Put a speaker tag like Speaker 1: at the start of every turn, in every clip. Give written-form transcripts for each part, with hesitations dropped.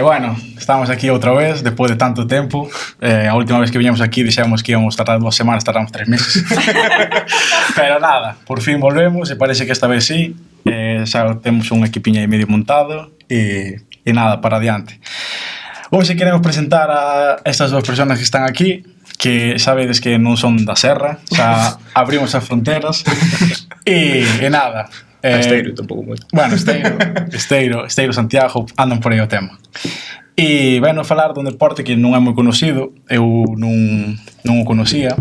Speaker 1: Bueno, estamos aquí outra vez, despois de tanto tempo. A última vez que viñamos aquí dixemos que íamos tardar 2 semanas, tardamos 3 meses. Pero nada, por fin volvemos e parece que esta vez sí. Xa temos un equipiño aí medio montado e nada, para adiante. Hoxe queremos presentar a estas dos personas que están aquí, que sabedes que non son da Serra, xa abrimos as fronteras e nada.
Speaker 2: Esteiro tampouco moito.
Speaker 1: Bueno, Esteiro, Santiago, andan por aí o tema. E bueno, falar dun deporte que non é moi conocido, eu non o conocía,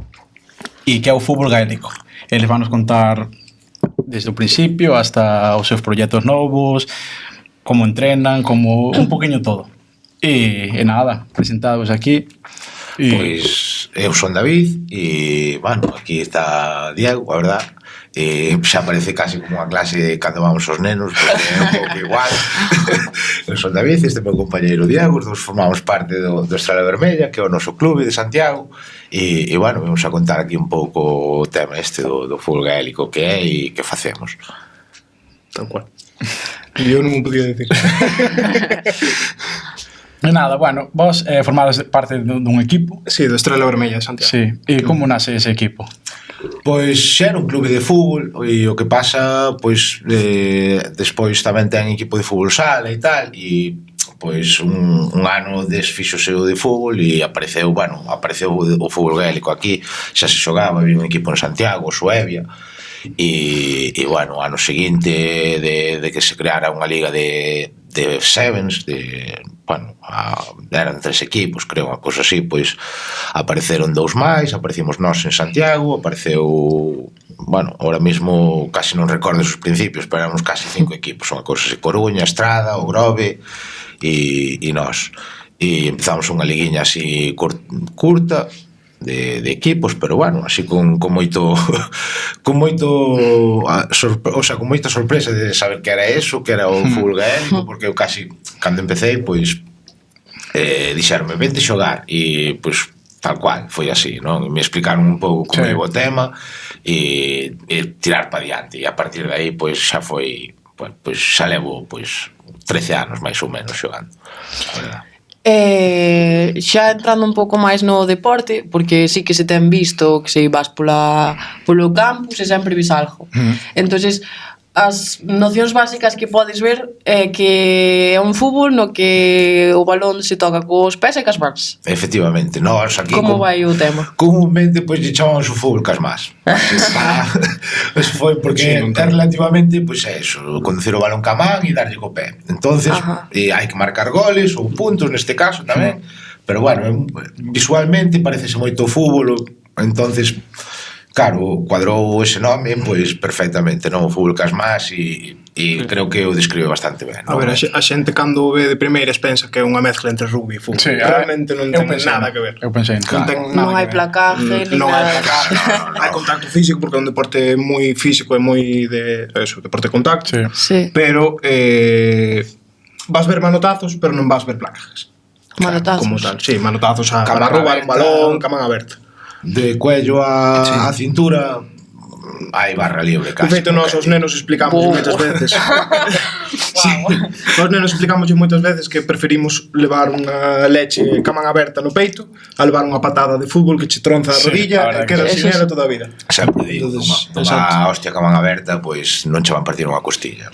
Speaker 1: e que é o fútbol gaélico. Eles van nos contar desde o principio hasta os seus proxectos novos, como entrenan, como un poquinho todo. E nada, presentados aquí.
Speaker 3: Pois eu son David e, bueno, aquí está Diego, a verdad. Xa parece casi como unha clase de cando vamos aos nenos, porque é un pouco igual. Eu son David, este é meu compañeiro Diego, os dous formamos parte do Estrela Vermella, que é o noso clube de Santiago, e bueno, vamos a contar aquí un pouco o tema este do fútbol gaélico que é e que facemos.
Speaker 2: Tal cual. E eu non me podía decir.
Speaker 1: E nada, bueno, vos formades parte dun equipo.
Speaker 2: Sí, do Estrela Vermella de Santiago.
Speaker 1: Sí, e como nace ese equipo?
Speaker 3: Pois xa era un clube de fútbol e o que pasa, pois despois tamén ten equipo de fútbol sala e tal, e pois un ano desfíxose o de fútbol e apareceu o fútbol gaélico aquí, xa se xogaba, había un equipo en Santiago, Suevia, e bueno, o ano seguinte de que se creara unha liga de sevens, bueno, eran 3 equipos, creo, unha cosa así, pois apareceron 2 máis, aparecimos nós en Santiago, apareceu, bueno, ahora mismo casi non recordo os principios, pero éramos casi 5 equipos, unha cosa así, Coruña, Estrada, O Grove e nós, e empezamos unha liguiña así curta de equipos, pero bueno, así con moita sorpresa de saber que era eso, que era o fútbol gaélico, porque eu casi, cando empecé, pois dixeronme, vente xogar, e pois tal cual, foi así, non? E me explicaron un pouco como é o tema e tirar para diante, e a partir de aí pois xa foi, pois xa levo pois 13 anos máis ou menos xogando, a verdade.
Speaker 4: Xa entrando un pouco máis no deporte, porque sí que se ten visto que se vas polo campus e sempre vis algo. Entonces, as nocións básicas que podes ver é que é un fútbol no que o balón se toca cos pés e cas mans.
Speaker 3: Efectivamente, nós aquí
Speaker 4: como vai o tema?
Speaker 3: Comúnmente pois lle chamamos o fútbol cas mans. Eso foi porque relativamente pois é eso, conducir o balón ca man e darlle co pé. Entonces, hai que marcar goles ou puntos neste caso tamén, pero bueno, visualmente parecese moito o fútbol, entonces claro, cuadrou ese nome pois perfectamente, non? O fútbol cas más e creo que o describe bastante ben, non?
Speaker 2: A ver, a xente cando o ve de primeiras pensa que é unha mezcla entre rugby e fútbol.
Speaker 1: Sí,
Speaker 2: realmente non ten nada que ver.
Speaker 1: Eu pensei,
Speaker 4: non hai placaje,
Speaker 2: non hai placaje, hai contacto físico porque é un deporte moi físico e moi de eso, deporte de contacto.
Speaker 4: Sí.
Speaker 2: Pero vas ver manotazos, pero non vas ver placajes.
Speaker 4: Manotazos.
Speaker 2: Como tal, sí, manotazos para roubar un balón, ca man aberta.
Speaker 3: De cuello a cintura hai barra libre casi.
Speaker 2: De feito, nós aos nenos explicamos moitas veces. Sí, os nenos explicamos moitas veces que preferimos levar unha leche ca man aberta no peito a levar unha patada de fútbol que che tronza a rodilla e que era sinera toda a vida.
Speaker 3: Sempre digo, unha hostia ca man aberta, pois non che van partir unha costilla.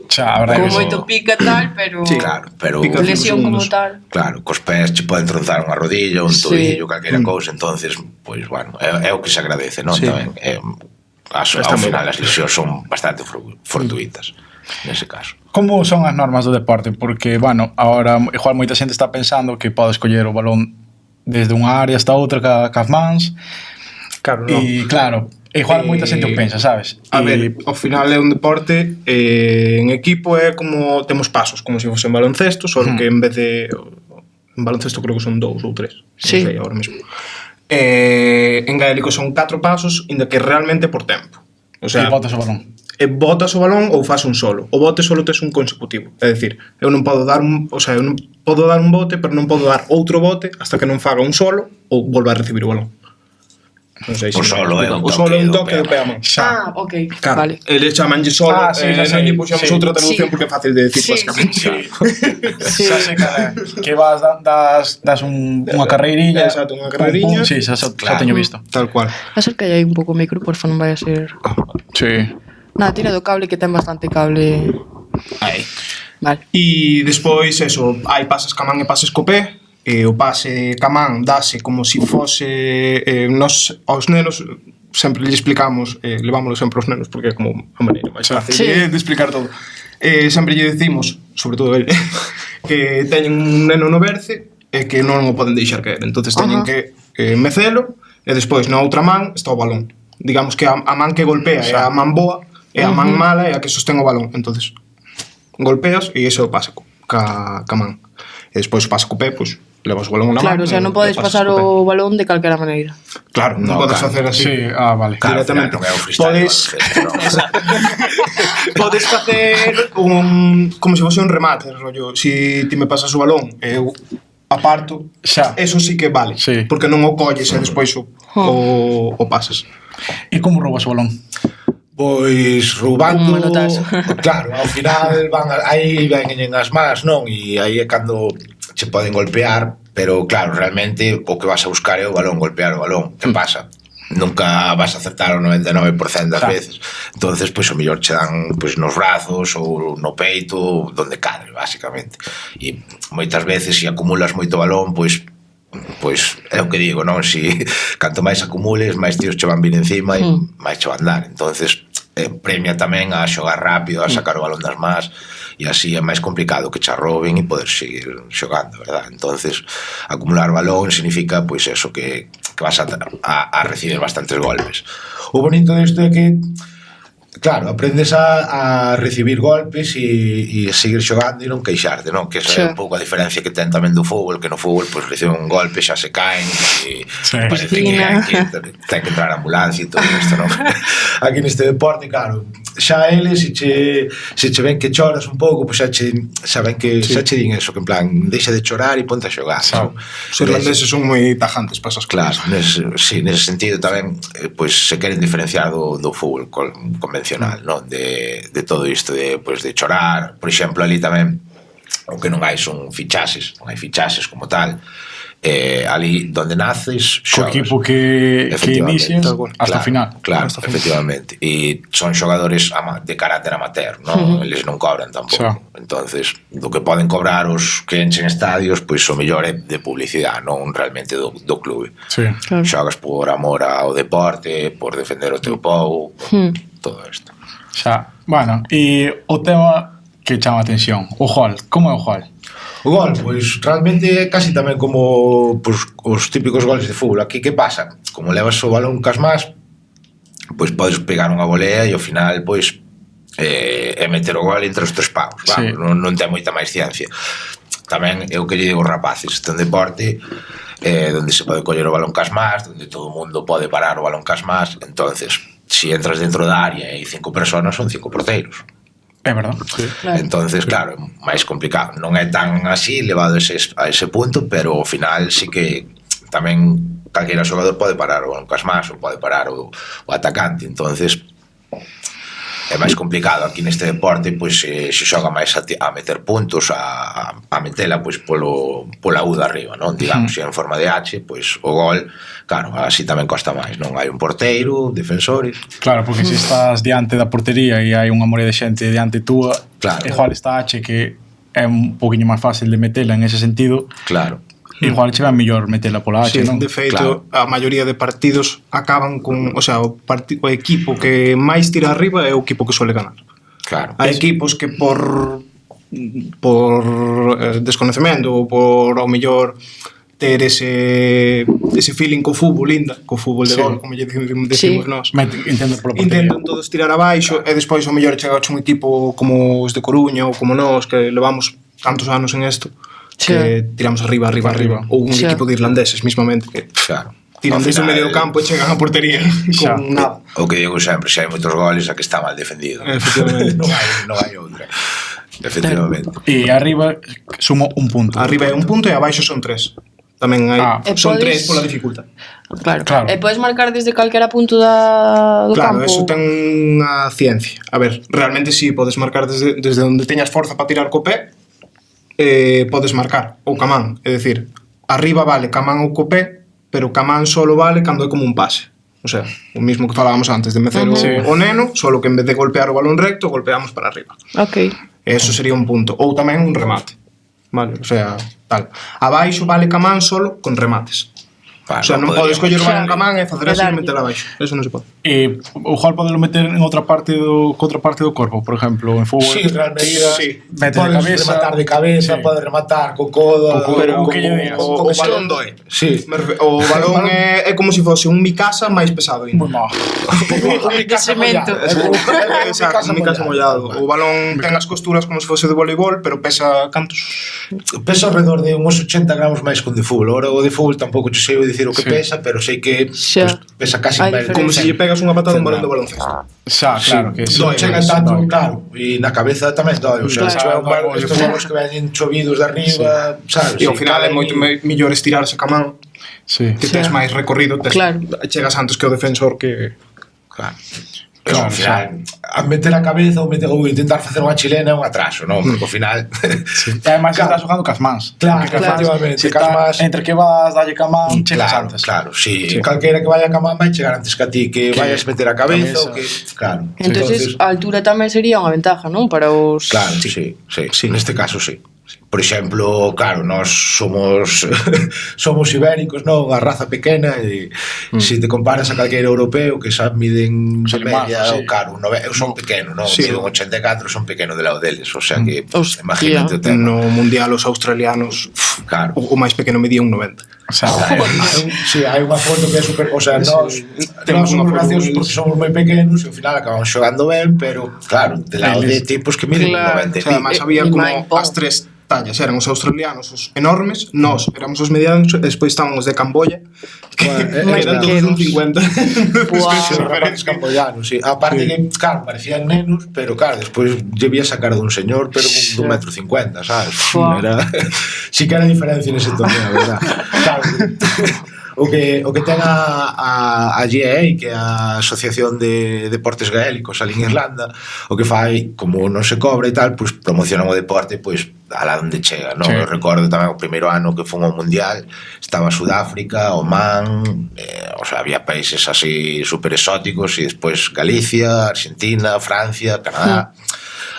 Speaker 4: Xa, como moito pica tal, pero
Speaker 3: sí, claro, pero
Speaker 4: lesión como tal.
Speaker 3: Claro, cos pés che poden tronzar unha rodilla, un tobillo, calquera cousa, entonces, pois, bueno, é o que se agradece, non? Tamén, ao final as lesións son bastante fortuitas, nese caso.
Speaker 1: Como son as normas do deporte? Porque, bueno, agora, igual moita xente está pensando que pode escoller o balón desde unha área hasta outra cas mans.
Speaker 2: Claro, non.
Speaker 1: E, claro, igual moita xente o pensa, sabes?
Speaker 2: A ver, ao final é un deporte en equipo é como temos pasos, como se fose en baloncesto, só que en vez de en baloncesto creo que son 2 ou 3, non sei agora mesmo. En gaélico son 4 pasos, inda que realmente por tempo. O sea,
Speaker 1: e botas o balón.
Speaker 2: Botas o balón ou fas un solo. O bote solo tes un consecutivo. É dicir, eu non podo dar un bote, pero non podo dar outro bote hasta que non faga un solo ou volva a recibir o balón. Non sei
Speaker 3: O solo é un
Speaker 2: o solo é un toque
Speaker 3: toque
Speaker 2: do pé a man.
Speaker 4: Ah, ok,
Speaker 2: Claro,
Speaker 4: vale.
Speaker 2: eles chamanlle solo,
Speaker 1: Sí,
Speaker 2: non lle puxamos
Speaker 1: sí.
Speaker 2: outra traducción
Speaker 4: Sí.
Speaker 2: porque é fácil de decir,
Speaker 4: Sí,
Speaker 2: basicamente.
Speaker 4: Sí.
Speaker 1: Xa sei que vas, das unha carreiriña.
Speaker 2: Exacto, unha carreiriña.
Speaker 1: Sí, xa
Speaker 3: Claro.
Speaker 1: teño visto.
Speaker 2: Tal cual.
Speaker 4: Acerca aí un pouco o micro, porfa, non vai a ser...
Speaker 1: Sí.
Speaker 4: Nada, tira do cable que ten bastante cable.
Speaker 2: Aí.
Speaker 4: Vale.
Speaker 2: E despois, eso, hai pases ca man e pases co pé. O pase ca man dase como si fose... Nos, aos nenos, sempre lle explicamos, levámoslo sempre aos nenos, porque é como a maneira máis fácil
Speaker 4: Sí.
Speaker 2: de explicar todo. Sempre lle decimos, sobre todo ele, que teñen un neno no berce e que non o poden deixar caer. Entonces teñen que mecelo e despois na outra man está o balón. Digamos que a man que golpea é a man boa e a man mala é a que sostén o balón. Entonces golpeas e iso pasa ca man. E despois pasa co pé, pois levas o balón na man.
Speaker 4: Claro, o sea, non podes pasar o balón de calquera maneira.
Speaker 2: Claro, non
Speaker 3: No,
Speaker 2: podes
Speaker 3: claro.
Speaker 2: facer así.
Speaker 1: Sí, vale.
Speaker 3: Claro,
Speaker 2: Directamente.
Speaker 3: non é o freestyle
Speaker 2: Podes-
Speaker 3: baloncesto, non.
Speaker 2: Podes facer como se fose un remate, rollo, si ti me pasas o balón e eu aparto,
Speaker 1: Xa.
Speaker 2: eso sí que vale,
Speaker 1: Sí.
Speaker 2: porque non o colles e despois o pasas.
Speaker 1: E como roubas o balón?
Speaker 3: Pois roubando,
Speaker 4: Un manotazo.
Speaker 3: claro, ao final aí veñen as más, non? E aí é cando che poden golpear, pero claro, realmente o que vas a buscar é o balón, golpear o balón. Que pasa? Nunca vas a acertar o 99% das
Speaker 1: Claro.
Speaker 3: veces. Entonces, pois o mellor che dan pois nos brazos ou no peito, donde cadre, basicamente. E moitas veces se acumulas moito balón, pois é o que digo, non? Si canto máis acumules, máis tíos che van vir encima e máis che van dar. Entonces, premia tamén a xogar rápido, a sacar o balón das más, e así é máis complicado que che roben e poder seguir xogando, verdad? Entonces, acumular balón significa, pois eso, que vas a recibir bastantes golpes. O bonito disto é que claro, aprendes a recibir golpes e seguir xogando e non queixarte, non? Que esa é un pouco a diferencia que ten tamén do fútbol, que no fútbol pois reciben un golpe, xa se caen e parece que hai que ten que entrar a ambulancia e todo isto, non? Aquí neste deporte, claro, xa eles se che ven que choras un pouco, pois xa ven que xa che din eso, que en plan, deixa de chorar e ponte a xogar, non?
Speaker 2: Os irlandeses son moi tajantes para esas
Speaker 3: Claro,
Speaker 2: cousas.
Speaker 3: nese sentido tamén pois se queren diferenciar do fútbol convencional, non? De todo isto de chorar, por exemplo, ali tamén o que non hai son fichaxes, non hai fichaxes como tal. Ali donde naces
Speaker 1: Co
Speaker 3: xogas.
Speaker 1: equipo que inicias hasta
Speaker 3: Claro,
Speaker 1: o final.
Speaker 3: Claro, efectivamente. E son xogadores de carácter amateur, non? Eles non cobran tampouco.
Speaker 1: Xa.
Speaker 3: Entonces, do que poden cobrar os que enchen estadios, pois o mellor é de publicidade, non realmente do clube.
Speaker 1: Sí.
Speaker 4: Claro.
Speaker 3: Xogas por amor ao deporte, por defender o teu povo, todo isto.
Speaker 1: Xa. Bueno, e o tema que chama a atención, o gol. Como é o gol?
Speaker 3: O gol, pois realmente é casi tamén como pois, os típicos goles de fútbol. Aquí que pasa? Como levas o balón cas más, pois podes pegar unha volea e ao final pois é meter o gol entre os tres paus.
Speaker 1: Sí.
Speaker 3: Non ten moita máis ciencia. Tamén é o que lle digo aos rapaces, este é un deporte donde se pode coller o balón cas más, donde todo o mundo pode parar o balón cas más. Entonces, si entras dentro da área e hai 5 personas, son 5 porteiros.
Speaker 1: É verdad. Sí.
Speaker 4: Claro.
Speaker 3: Entonces, claro, é máis complicado. Non é tan así levado a ese punto, pero ao final sí que tamén calquera xogador pode parar o casmas ou pode parar o atacante. Entonces é máis complicado aquí neste deporte, pois se xoga máis a meter puntos, a metela pois pola U de arriba, non? Digamos, se en forma de H, pois o gol, claro, así tamén costa máis, non? Hai un porteiro, defensores.
Speaker 1: Claro, porque se estás diante da portería e hai unha morea de xente diante túa,
Speaker 3: Claro.
Speaker 1: igual está H que é un poquinho máis fácil de metela en ese sentido,
Speaker 3: Claro.
Speaker 1: igual che va mellor metela pola H,
Speaker 2: Sí,
Speaker 1: non?
Speaker 2: de feito,
Speaker 3: Claro.
Speaker 2: a maioría de partidos acaban con, o sea, o equipo que máis tira arriba é o equipo que suele ganar.
Speaker 3: Claro.
Speaker 2: Hai equipos que por desconocemento ou por ao mellor ter ese feeling co fútbol linda, co fútbol de
Speaker 1: Sí.
Speaker 2: gol, como lle decimos nós.
Speaker 1: Entendo pola portería.
Speaker 2: Intentan todos tirar abaixo e despois ao mellor chega un equipo como os de Coruña ou como nós que levamos tantos anos en isto que tiramos arriba ou un
Speaker 4: Sí.
Speaker 2: equipo de irlandeses mismamente que
Speaker 3: Claro.
Speaker 2: tiran
Speaker 3: Ao
Speaker 2: desde o
Speaker 3: final,
Speaker 2: medio do campo e chegan á portería
Speaker 1: Xa.
Speaker 2: con nada.
Speaker 3: O que digo sempre, se hai moitos goles, a que está mal defendido.
Speaker 2: Efectivamente.
Speaker 3: non hai outra. Efectivamente.
Speaker 1: E arriba sumo un punto.
Speaker 2: Arriba é un punto e abaixo son 3. Tamén hai, son
Speaker 4: podes-
Speaker 2: 3 pola dificultad.
Speaker 4: Claro.
Speaker 1: Claro.
Speaker 4: E podes marcar desde calquera punto do
Speaker 2: Claro,
Speaker 4: campo.
Speaker 2: eso ten unha ciencia. A ver, realmente sí, podes marcar desde onde teñas forza para tirar co pé, podes marcar, ou ca man. É dicir, arriba vale ca man ou co pé, pero ca man solo vale cando é como un pase. O sea, o mismo que falábamos antes de mecer o neno, solo que en vez de golpear o balón recto, golpeamos para arriba.
Speaker 4: Ok.
Speaker 2: Eso sería un punto. Ou tamén un remate. Vale, o sea, tal. Abaixo vale ca man solo con remates.
Speaker 3: Vale,
Speaker 2: O sea, non podes coller o balón ca man e facer así e
Speaker 4: Darlle.
Speaker 2: meter abaixo. Eso non se pode.
Speaker 1: O igual podelo meter en outra parte do corpo, por exemplo, en fútbol.
Speaker 3: Sí, Real Medida,
Speaker 2: Sí.
Speaker 1: Metes de
Speaker 3: podes
Speaker 1: cabeza.
Speaker 3: rematar de cabeza,
Speaker 1: Sí.
Speaker 3: podes rematar co codo,
Speaker 1: Pero que lle digas?
Speaker 2: O balón doe.
Speaker 3: Sí.
Speaker 2: O balón é como se fose un Mikasa máis pesado ainda.
Speaker 1: Moi mal.
Speaker 4: De cemento.
Speaker 2: Exacto, un Mikasa mollado. O balón ten as costuras como se fose de voleibol, pero pesa cantos?
Speaker 3: Pesa alrededor de uns 80 gramos máis que o de fútbol. Ahora o de fútbol tampouco te sei dicir o que pesa, pero sei que
Speaker 4: Xa.
Speaker 3: pesa casi
Speaker 4: Hai
Speaker 3: máis.
Speaker 2: Como se lle pegas unha patada a un balón de baloncesto.
Speaker 1: Xa, claro que
Speaker 3: Non chega tanto, claro, e na cabeza tamén doi, o sea,
Speaker 1: Claro,
Speaker 3: se é un balón,
Speaker 1: claro,
Speaker 3: estos
Speaker 1: claro.
Speaker 3: balóns que veñen chovidos de arriba, sabes?
Speaker 2: E ao final é moito mellor estirarse ca man,
Speaker 1: Sí.
Speaker 2: que tes máis recorrido,
Speaker 4: Claro.
Speaker 2: chegas antes que o defensor que...
Speaker 3: Claro. Pero ao
Speaker 1: Claro,
Speaker 3: final, a meter a cabeza ou intentar facer unha chilena é un atraso, non? Porque ao final...
Speaker 1: E ademais
Speaker 3: Claro.
Speaker 1: estás jugando cas mans.
Speaker 3: Claro,
Speaker 1: Porque cas mans,
Speaker 3: efectivamente,
Speaker 1: se
Speaker 3: cas
Speaker 1: está-
Speaker 3: mans-
Speaker 1: Entre que vas, dalle ca man, chegas
Speaker 3: Claro,
Speaker 1: antes.
Speaker 3: claro, sí. Calquera que vaya a cama vai chegar antes que a ti, que vayas meter a cabeza ou que... Claro.
Speaker 4: Entonces, a altura tamén sería unha ventaja, non? Para os...
Speaker 3: Claro, sí. Neste caso, sí. Por exemplo, claro, nós somos somos ibéricos, non? A raza pequena e se te comparas a calquera europeo que xa miden de
Speaker 1: Son
Speaker 3: media,
Speaker 1: más, sí.
Speaker 3: o claro, eu son pequeno, non?
Speaker 2: Sí.
Speaker 3: Miden 84, son pequeno de lado deles, o sea que
Speaker 4: Hostia.
Speaker 3: imagínate o tema.
Speaker 2: No mundial os australianos
Speaker 3: Claro.
Speaker 2: o máis pequeno medía un 90.
Speaker 1: O sea,
Speaker 3: Sí, hai unha foto que é super, o sea, nós
Speaker 2: Temos
Speaker 3: somos
Speaker 2: unha foto
Speaker 3: graciosos
Speaker 2: deles.
Speaker 3: porque somos moi pequenos e ao final acabamos xogando ben, pero claro, de lado de tipos que miden
Speaker 4: Claro.
Speaker 3: 90
Speaker 2: O sea, además había
Speaker 4: E
Speaker 2: como
Speaker 4: Mike Pong.
Speaker 2: as tres tallas, eran os australianos os enormes, nós éramos os medianos e despois estaban os de Camboya que
Speaker 4: máis
Speaker 2: eran todos un
Speaker 4: pequenos.
Speaker 2: 50.
Speaker 4: Buah.
Speaker 3: Sí, os rapaces camboyanos, sí. Aparte que, claro, parecían nenos, pero claro, despois debía sacar dun señor, pero dun metro 50, sabes?
Speaker 4: Buah.
Speaker 3: Era... sí que era diferencia nese torneo, a verdad. Claro, o que ten a GAA, que é a Asociación de Deportes Gaélicos ali en Irlanda, o que fai, como non se cobra e tal, pois promocionan o deporte pois alá onde chega, non?
Speaker 1: Sí.
Speaker 3: Eu recordo tamén o primeiro ano que fun ao Mundial, estaba Sudáfrica, Oman, o sea, había países así super exóticos e despois Galicia, Argentina, Francia, Canadá.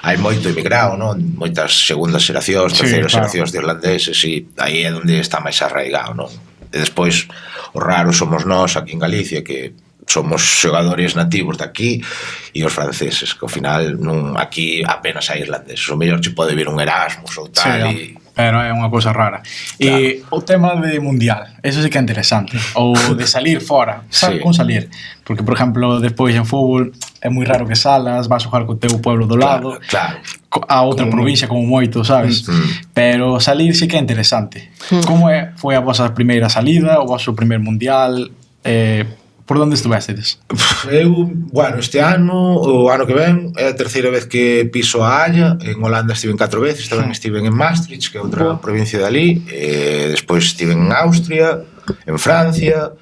Speaker 3: Hai moito emigrado, non? Moitas segundas xeracións,
Speaker 1: Sí,
Speaker 3: terceiras
Speaker 1: claro.
Speaker 3: xeracións de irlandeses e aí é onde está máis arraigado, non? E despois, o raro somos nós aquí en Galicia que somos xogadores nativos de aquí e os franceses, que ao final non, aquí apenas hai irlandeses, o mellor che pode vir un Erasmus ou tal
Speaker 1: sí, pero é unha cousa rara. E o tema de mundial, eso sí que é interesante. Ou de salir fora,
Speaker 3: Sí.
Speaker 1: con salir. Porque, por exemplo, despois en fútbol é moi raro que salas, vas a xogar co teu pueblo do lado,
Speaker 3: Claro.
Speaker 1: a outra provincia como moito, sabes? Pero salir sí que é interesante. Como foi a vosa primeira salida, o vosso primer mundial? Por onde estuvestedes?
Speaker 3: Eu, bueno, este ano, o ano que ven, é a terceira vez que piso a Haya. En Holanda estiven 4 veces, tamén estiven en Maastricht, que é outra provincia de ali. Despois estiven en Austria, en Francia,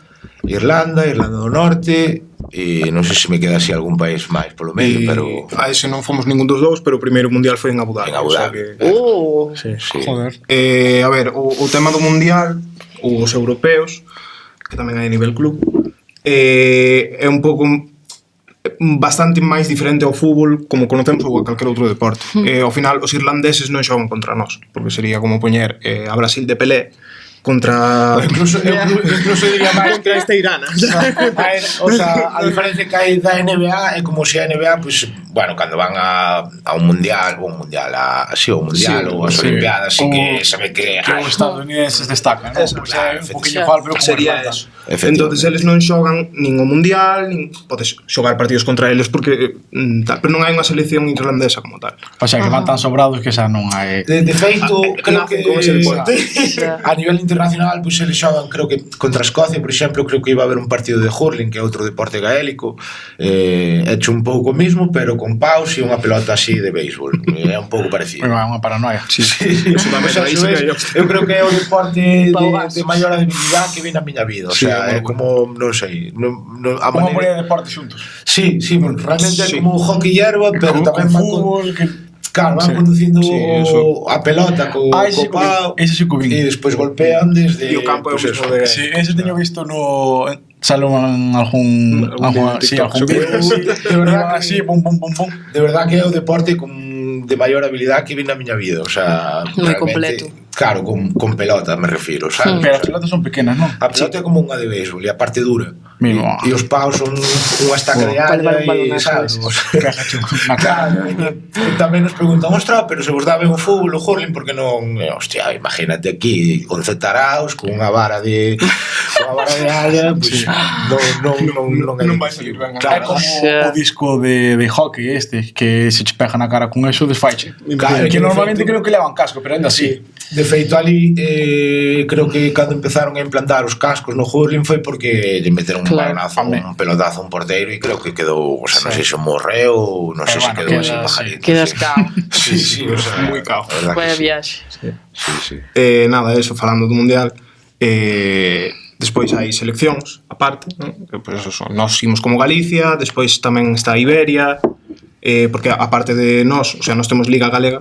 Speaker 3: Irlanda do Norte, e non sei se me queda así algún país máis polo medio, pero...
Speaker 2: A ese non fomos ningún dos dous, pero o primeiro mundial foi en Abu Dhabi.
Speaker 3: En Abu
Speaker 2: o sea
Speaker 3: Dhabi.
Speaker 2: que-
Speaker 4: Oh.
Speaker 3: Sí.
Speaker 1: Joder.
Speaker 2: A ver, o tema do mundial, os europeos, que tamén hai a nivel club, é un pouco bastante máis diferente ao fútbol como conocemos ou a calquer outro deporte. Ao final, os irlandeses non xogan contra nós, porque sería como poñer a Brasil de Pelé contra...
Speaker 3: Incluso diría máis que
Speaker 2: esta Irana.
Speaker 3: o sea, a diferencia que hai da NBA é como se a NBA, pues, bueno, cando van a un mundial, o un mundial ou as
Speaker 1: sí.
Speaker 3: olimpiadas, así
Speaker 1: O-
Speaker 3: que se ve que
Speaker 1: Que os estadounidenses destacan, ¿no? Pues é un poquinho igual, pero como
Speaker 2: Sería
Speaker 1: Irlanda.
Speaker 2: eso.
Speaker 3: Efectivamente.
Speaker 2: Entonces eles non xogan nin o mundial, nin podes xogar partidos contra eles porque tal, pero non hai unha selección irlandesa como tal.
Speaker 1: O sea, que van tan sobrados que xa non hai...
Speaker 3: De feito, creo
Speaker 2: nacen
Speaker 3: que
Speaker 2: con ese deporte.
Speaker 3: a nivel internacional, pues eles xogan, creo que contra Escocia, por exemplo, creo que iba a haber un partido de hurling, que é outro deporte gaélico, hecho un pouco o mismo, pero con con paus e unha pelota así de béisbol. É un pouco parecido.
Speaker 1: É unha paranoia.
Speaker 3: Sí. Eu creo que é o deporte de maior habilidade que vi na miña vida. O sea, é como, non sei,
Speaker 1: Como poner deporte xuntos.
Speaker 3: Sí, porque realmente é como hockey hierba, pero tamén van
Speaker 1: fútbol,
Speaker 3: claro, van conducindo a pelota co pau e despois golpean desde
Speaker 2: o campo é o mismo de...
Speaker 1: Sí, ese teño visto no salón algún vídeo, de verdad así, pum.
Speaker 3: De verdad que é o deporte de maior habilidade que vi na miña vida, o sea,
Speaker 4: moi completo.
Speaker 3: Claro, con pelota me refiro, sabes?
Speaker 1: Pero as pelotas son pequenas, non?
Speaker 3: A pelota é como unha de béisbol e a parte dura. E os paus son unha estaca de área e, sabes? Claro, e tamén nos preguntan, ostra, pero se vos dá ben o fútbol, o hurling, porque non... Hostia, imagínate aquí, con zetaraos, con unha vara de área, pues non
Speaker 2: vai salir ben.
Speaker 1: É como o disco de hockey que se che pega na cara con eso, desfaiche. Que normalmente creo que levan casco, pero ainda así.
Speaker 3: De feito, ali creo que cando empezaron a implantar os cascos no hurling foi porque lle meteron un balonazo, un pelotazo a un porteiro e creo que quedou, o sea, non sei se morreu ou non sei se quedou así pajarito.
Speaker 4: Quedas cao.
Speaker 3: Sí, o sea,
Speaker 2: moi cao.
Speaker 4: Vaya viaxe.
Speaker 3: Sí.
Speaker 2: Nada, eso, falando do Mundial, despois hai seleccións aparte, ¿no? Que, pues, eso, nós imos como Galicia, despois tamén está Iberia, porque aparte de nós, o sea, nós temos Liga Galega,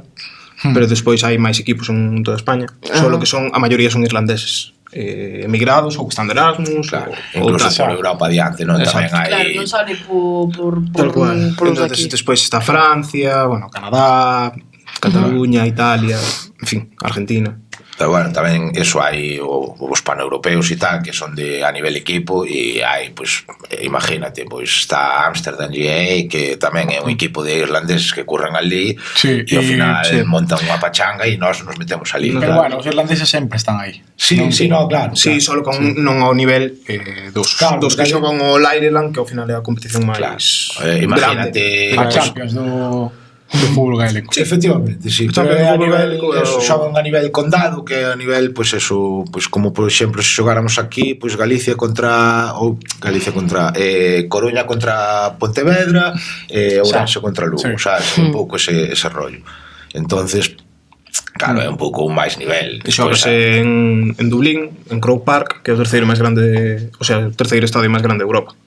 Speaker 2: pero despois hai máis equipos en toda España, solo que a maioría son irlandeses, emigrados ou que están de Erasmus,
Speaker 3: claro, incluso por Europa adiante, non? Tamén hai...
Speaker 4: Claro, non sale por os aquí.
Speaker 2: Despois está Francia, bueno, Canadá, Cataluña, Italia, en fin, Argentina.
Speaker 3: Pero bueno, tamén eso hai os paneuropeos e tal, que son a nivel equipo, e hai, pues, imagínate, pues está Amsterdam GA, que tamén é un equipo de irlandeses que curran ali, e ao final montan unha pachanga e nós nos metemos ali.
Speaker 1: Pero bueno, os irlandeses sempre están aí.
Speaker 3: Sí, claro.
Speaker 2: Sí, solo non ao nivel dos que xogan o Ireland, que ao final é a competición máis
Speaker 3: imagínate
Speaker 1: a Champions do fútbol gaélico.
Speaker 3: Sí, efectivamente, sí. Pero a nivel, eso, xogan a nivel condado, que a nivel, pues eso, pues como por exemplo se xogáramos aquí, pues Galicia contra Coruña contra Pontevedra, Ourense contra Lugo, sabes, un pouco ese rollo. Entonces, claro, é un pouco un máis nivel.
Speaker 2: E xogase en Dublín, en Croke Park, que é o terceiro máis grande, o sea, o terceiro estadio máis grande de Europa.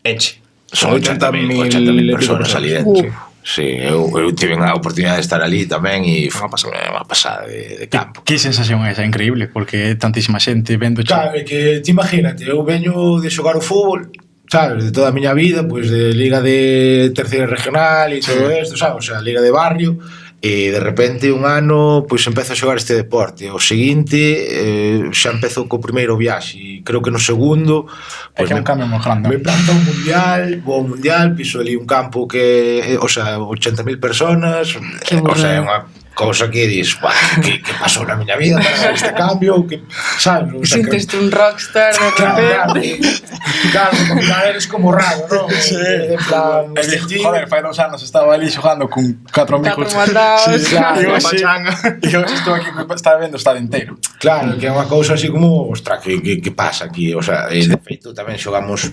Speaker 2: Enche.
Speaker 3: Son 80.000 personas ali dentro. Sí, eu tive a oportunidade de estar ali tamén e foi unha pasada de campo.
Speaker 1: Que sensación é esa? Increíble, porque tantísima xente vendo...
Speaker 3: Claro, é que te imagínate, eu veño de xogar o fútbol, sabes, de toda a miña vida, pues de liga de terceira regional e todo isto, sabes, o sea, liga de barrio, e de repente un ano pois empezo a xogar este deporte, o seguinte xa empezo co primeiro viaxe e creo que no segundo
Speaker 1: pois é un cambio moi grande.
Speaker 3: Me planta un mundial, vou ao mundial, piso ali un campo que, o sea, 80.000 personas, o sea, é unha cousa que dis, que pasou na miña vida para hacer este cambio, que, sabes? O sea,
Speaker 4: sinteste un rockstar de repente.
Speaker 3: Claro, ao final eres como raro, non?
Speaker 1: Sí. En plan, joder, fai 2 anos estaba ali xogando con 4 amigos.
Speaker 4: 4 mandados.
Speaker 3: Sí, claro,
Speaker 1: unha pachanga. E eu estou aquí, estaba vendo o estado inteiro.
Speaker 3: Claro, que é unha cousa así como, ostra, que pasa aquí? O sea, de feito tamén xogamos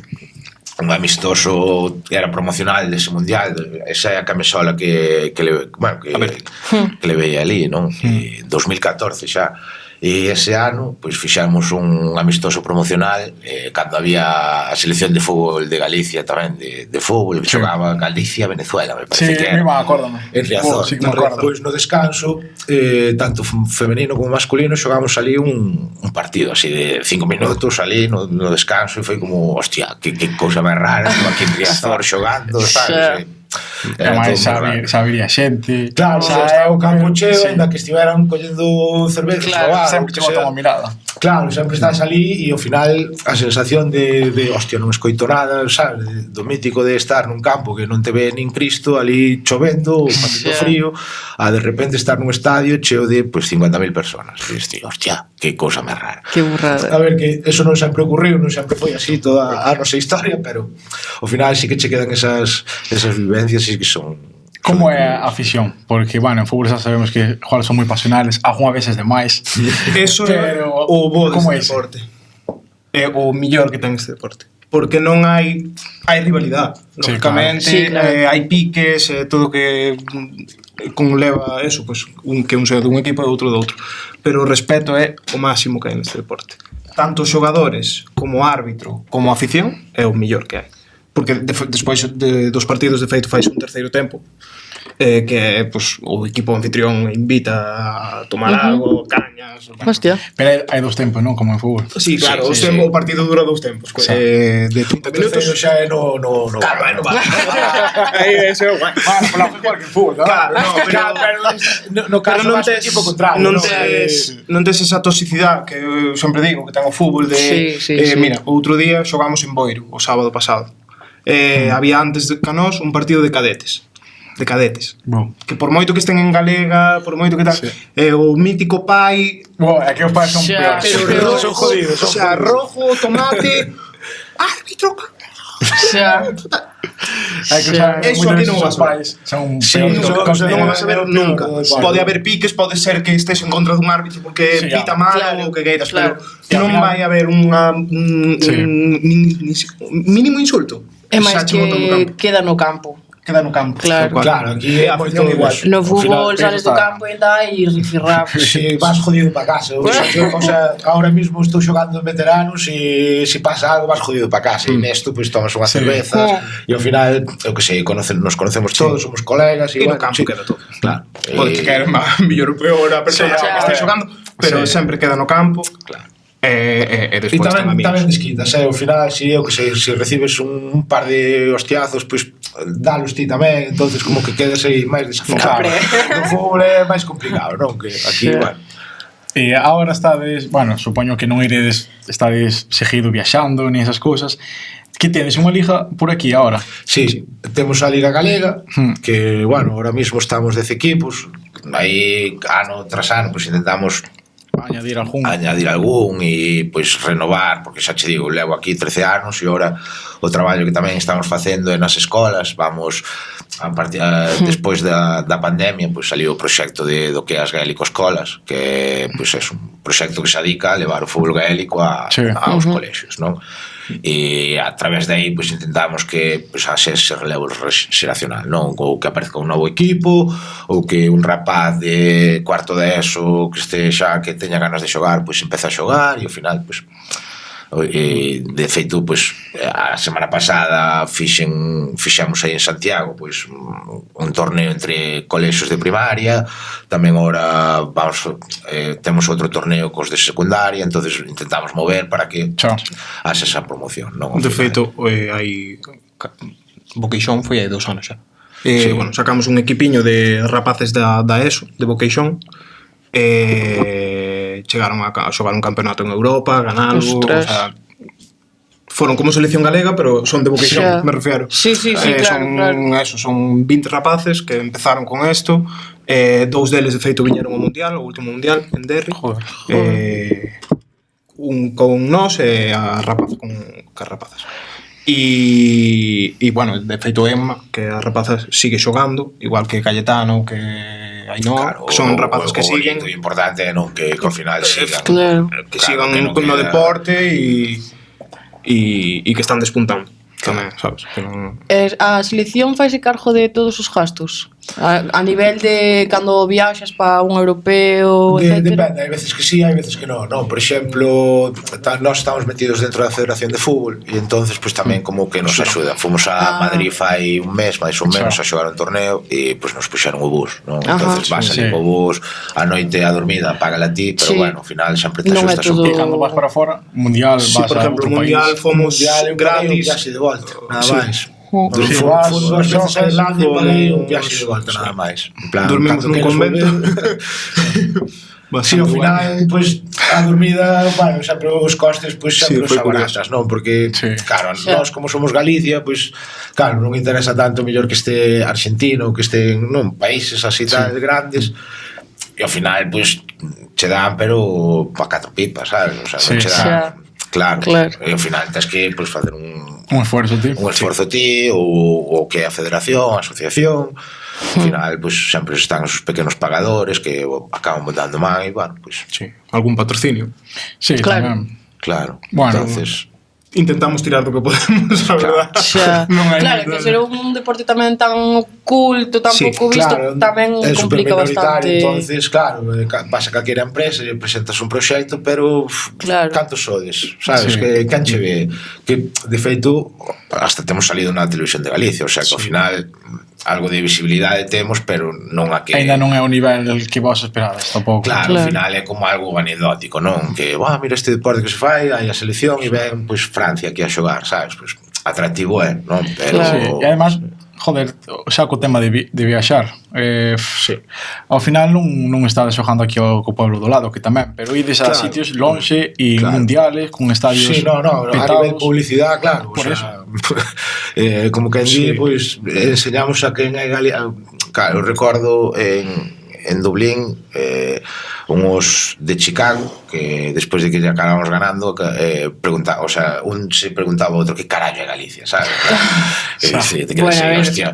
Speaker 3: un amistoso que era promocional dese mundial, esa é a camisola que le veía ali, non? 2014 xa. E ese ano, pois fixamos un amistoso promocional cando había a selección de fútbol de Galicia tamén, de fútbol, que xogaba Galicia-Venezuela, me parece que era.
Speaker 1: Sí, me acórdame.
Speaker 3: En Riazor. Pois no descanso, tanto femenino como masculino, xogamos ali un partido así de 5 minutos ali no descanso e foi como, hostia, que cousa máis rara, estou aquí en Riazor xogando, sabes?
Speaker 1: E máis sabería xente.
Speaker 3: Claro, estaba o campo cheo, ainda que estiveran collendo cerveza,
Speaker 4: claro,
Speaker 1: sempre che botan a mirada.
Speaker 3: Claro, sempre estás ali e ao final a sensación de hostia, non escoito nada, sabes, do mítico de estar nun campo que non te ve nin Cristo, ali chovendo, facendo frío, a de repente estar nun estadio cheo de pues 50.000 personas. E dices, hostia, que cousa máis rara.
Speaker 4: Que burrada.
Speaker 3: A ver, que eso non sempre ocurriu, non sempre foi así toda a nosa historia, pero ao final sí que che quedan esas vivencias e que son...
Speaker 1: Como é a afición? Porque, bueno, en fútbol xa sabemos que os jugadores son moi pasionales, algunhas veces demais.
Speaker 2: Eso é o bo deste deporte. É o millor que ten este deporte. porque non hai rivalidade,
Speaker 1: Sí,
Speaker 2: lógicamente,
Speaker 4: claro. Sí, claro.
Speaker 2: hai piques, todo que conleva eso, pues, que un sea dun equipo e outro do outro, pero o respeto é o máximo que hai neste deporte, tanto os xogadores como o árbitro como a afición é o mellor que hai, porque despois dos partidos de feito fais un terceiro tempo que é, pues, o equipo anfitrión invita a tomar algo, cañas.
Speaker 4: Hostia.
Speaker 1: Pero hai 2 tempos, non? Como en fútbol.
Speaker 2: Sí, claro,
Speaker 3: Sí,
Speaker 2: o partido dura 2 tempos. De 30 minutos.
Speaker 3: Terceiro xa é no
Speaker 2: Claro, no vale. Aí ese é o guai.
Speaker 1: Bueno, por la fútbol que en fútbol, non?
Speaker 2: Claro, no,
Speaker 3: no caso
Speaker 2: non
Speaker 3: vas ao
Speaker 2: tes
Speaker 3: equipo contrario,
Speaker 2: non tes esa toxicidade que eu sempre digo que ten o fútbol de
Speaker 4: Sí.
Speaker 2: mira, outro día xogamos en Boiro o sábado pasado. Había antes de Canós un partido de cadetes.
Speaker 1: Bon.
Speaker 2: Que por moito que estén en galega, por moito que tal, o mítico pai,
Speaker 1: Bon, é que os pais son
Speaker 4: Xa,
Speaker 1: peores.
Speaker 4: pero
Speaker 1: Son jodidos,
Speaker 2: o sea, rojo, tomate, árbitro.
Speaker 4: Xa.
Speaker 1: Hai que
Speaker 4: Xa.
Speaker 1: usar
Speaker 2: Eso
Speaker 1: moitas
Speaker 2: aquí
Speaker 1: veces
Speaker 2: non
Speaker 1: os
Speaker 2: vas a ver.
Speaker 1: pais son
Speaker 2: Sí,
Speaker 1: peores
Speaker 2: non
Speaker 1: que os
Speaker 2: o vas a ver nunca.
Speaker 3: Bueno.
Speaker 2: Pode haber piques, pode ser que estés en contra dun árbitro porque
Speaker 1: Sí,
Speaker 2: pita
Speaker 1: claro.
Speaker 2: mal
Speaker 4: Claro,
Speaker 2: ou que queiras,
Speaker 4: claro.
Speaker 2: pero non vai haber un mínimo insulto.
Speaker 4: É máis
Speaker 2: Xa che botan do campo.
Speaker 4: que queda no campo.
Speaker 2: Queda no campo.
Speaker 4: Claro.
Speaker 2: tal cual.
Speaker 3: Claro, aquí é
Speaker 2: A
Speaker 3: moito
Speaker 2: afición igual.
Speaker 4: No
Speaker 3: Ao
Speaker 4: fútbol
Speaker 3: final,
Speaker 4: sales do campo e tal e rifirrafos.
Speaker 3: Si vas jodido para casa, o sea, ahora mismo estou xogando en veteranos e se pasa algo vas jodido para casa, e nesto pois tomas unhas
Speaker 1: Sí.
Speaker 3: cervezas e ao final, eu que sei, nos conocemos todos, somos colegas
Speaker 2: E no
Speaker 3: bueno,
Speaker 2: campo
Speaker 3: sí.
Speaker 2: queda todo.
Speaker 3: Claro.
Speaker 2: Pode que caer mellor ou peor a persona
Speaker 4: Sí,
Speaker 2: que
Speaker 4: xa.
Speaker 2: está xogando, pero
Speaker 1: Sí.
Speaker 2: sempre queda no campo.
Speaker 3: Claro.
Speaker 2: E
Speaker 3: E
Speaker 2: despois ten amigos.
Speaker 3: tamén desquitas, ao final, si eu que sei, se recibes un par de hostiazos, pois dalos ti tamén, entonces como que quedas aí máis desafogado.
Speaker 4: Hombre.
Speaker 3: No fútbol é máis complicado, non? Que aquí,
Speaker 4: Sí.
Speaker 3: bueno.
Speaker 1: E agora estades, bueno, supoño que non iredes, estades seguido viaxando ni esas cousas. Que tedes unha liga por aquí agora?
Speaker 3: Sí, temos a Liga Galega, que, bueno, ahora mismo estamos 10 equipos, aí ano tras ano, pois intentamos
Speaker 1: Añadir algún?
Speaker 3: añadir algún e pois renovar, porque xa che digo, levo aquí 13 anos e ahora o traballo que tamén estamos facendo é nas escolas, vamos a partir despois da pandemia, pois saliu o proxecto do que é as gaélico escolas, que pois é un proxecto que se dedica a levar o fútbol gaélico aos colexios, non? E a través de aí pois intentamos que pois haxe ese relevo xeracional, non? Ou que aparezca un novo equipo, ou que un rapaz de cuarto de ESO que este xa que teña ganas de xogar, pois empeza a xogar e ao final pois de feito pois a semana pasada fixemos aí en Santiago pois un torneo entre colexios de primaria, tamén agora temos outro torneo cos de secundaria, entonces intentamos mover para que haxe esa promoción, non?
Speaker 2: De feito, hai Boqueixón foi hai 2 anos xa.
Speaker 3: Sí.
Speaker 2: Bueno, sacamos un equipiño de rapaces da ESO, de Boqueixón, chegaron a xogar un campeonato en Europa, ganalo,
Speaker 4: Ostras.
Speaker 2: o sea, foron como selección galega, pero son de Boqueixón,
Speaker 4: Xa.
Speaker 2: me refiero.
Speaker 4: Sí, claro,
Speaker 2: son,
Speaker 4: claro.
Speaker 2: Son 20 rapaces que empezaron con esto, 2 deles de feito viñeron ao Mundial, o último Mundial, en Derry. Un con nós e a rapaz con as rapazas. E bueno, de feito Emma, que a rapazas sigue xogando, igual que Cayetano, que Ainhoa,
Speaker 3: Claro,
Speaker 2: que son rapazas que siguen.
Speaker 3: O importante é non que ao final sigan.
Speaker 4: Claro.
Speaker 2: Que sigan
Speaker 3: que non
Speaker 2: no
Speaker 3: queda-
Speaker 2: deporte e que están despuntando tamén, sabes? Que non...
Speaker 4: A selección faise cargo de todos os gastos? A nivel de cando viaxas para un europeo, etcétera?
Speaker 3: Depende, hai veces que sí, hai veces que non. Por exemplo, nós estamos metidos dentro da Federación de Fútbol e entonces pues, tamén como que nos axudan. Fomos a Madrid fai un mes, máis ou menos, a xogar un torneo e pues, nos puxeron o bus, non? Entonces vas ali co bus, a noite a dormida, págala ti, pero
Speaker 4: Sí.
Speaker 3: bueno, ao final sempre te
Speaker 4: Non é
Speaker 3: asustas
Speaker 4: todo-
Speaker 3: un
Speaker 1: E
Speaker 3: pouco.
Speaker 1: cando vas para fora, mundial,
Speaker 2: Sí,
Speaker 1: vas
Speaker 2: por
Speaker 1: a
Speaker 2: exemplo,
Speaker 1: outro
Speaker 2: o Mundial
Speaker 1: país.
Speaker 2: fomos
Speaker 3: Mundial e un
Speaker 2: gratis.
Speaker 3: viaxe de volta, nada
Speaker 2: Sí.
Speaker 3: máis.
Speaker 1: Sí,
Speaker 3: Fui
Speaker 1: vas,
Speaker 3: dúas veces a Irlanda e
Speaker 2: fomos-
Speaker 3: paguei un viaxe de volta, nada máis. En plan,
Speaker 2: Dormimos
Speaker 3: cando
Speaker 2: nun
Speaker 3: queres
Speaker 2: convento.
Speaker 3: volver. Sí, ao final, pois, a dormida, bueno, sempre os costes, pois, sempre
Speaker 2: Sí,
Speaker 3: os
Speaker 2: foi
Speaker 3: abaratas, non? Porque,
Speaker 1: Sí.
Speaker 3: claro,
Speaker 4: Xa.
Speaker 3: nós como somos Galicia, pois, claro, non interesa tanto mellor que este argentino, que este, non, países así tal grandes, e ao final, pois, che dan, pero pa 4 pipas, sabes? O sea, non
Speaker 1: Sí.
Speaker 3: che
Speaker 4: Xa.
Speaker 3: dan, claro,
Speaker 4: Claro.
Speaker 3: e ao final tens que, pois, facer un
Speaker 1: esforzo, tío.
Speaker 3: esforzo ti ou que é a federación, a asociación. Ao final, pois sempre están os pequenos pagadores que acaban botando man e, bueno, pois
Speaker 2: Sí, algún patrocinio.
Speaker 1: Sí,
Speaker 4: Claro.
Speaker 1: tamén.
Speaker 3: claro.
Speaker 1: Bueno,
Speaker 3: Entonces,
Speaker 2: intentamos tirar do que podemos, a verdad.
Speaker 4: Xa.
Speaker 2: Non hai
Speaker 4: Claro,
Speaker 2: moito
Speaker 4: que
Speaker 2: de-
Speaker 4: ser un deporte tamén tan oculto, tan
Speaker 3: Sí,
Speaker 4: pouco visto, tamén
Speaker 3: é
Speaker 4: complica
Speaker 3: superminoritario,
Speaker 4: bastante.
Speaker 3: entonces, claro, vas a calquera empresa e presentas un proxecto, pero
Speaker 4: Claro.
Speaker 3: cantos sodes, sabes,
Speaker 1: Sí.
Speaker 3: que quen che ve, que de feito hasta temos salido na televisión de Galicia, o sea, que ao final algo de visibilidade temos, pero non a que
Speaker 1: Ainda non é o nivel que vos esperades, tampouco.
Speaker 3: Claro,
Speaker 4: Claro.
Speaker 3: ao final é como algo anecdótico, non? Que, mira este deporte que se fai, hai a selección e ven, pois, Francia aquí a xogar, sabes? Pois, atractivo é, non? Pero...
Speaker 4: Claro.
Speaker 1: Sí, e además, joder, xa co tema de viaxar, ao final non estades xogando aquí co pueblo do lado, que tamén, pero ides a
Speaker 3: Claro.
Speaker 1: sitios lonxe e
Speaker 3: Claro.
Speaker 1: mundiales, con estadios
Speaker 3: Sí, no, a nivel publicidade, claro,
Speaker 1: Por
Speaker 3: o sea, como que
Speaker 2: Sí.
Speaker 3: pois, enseñamos a quen é Galicia, claro, eu recordo en Dublín unhos de Chicago que despois de que ya acabamos ganando preguntaba, o sea, un se preguntaba ao outro que carallo é Galicia, sabes? E dice, te quedas
Speaker 4: Bueno, a
Speaker 3: aí,
Speaker 4: ver.
Speaker 3: hostia.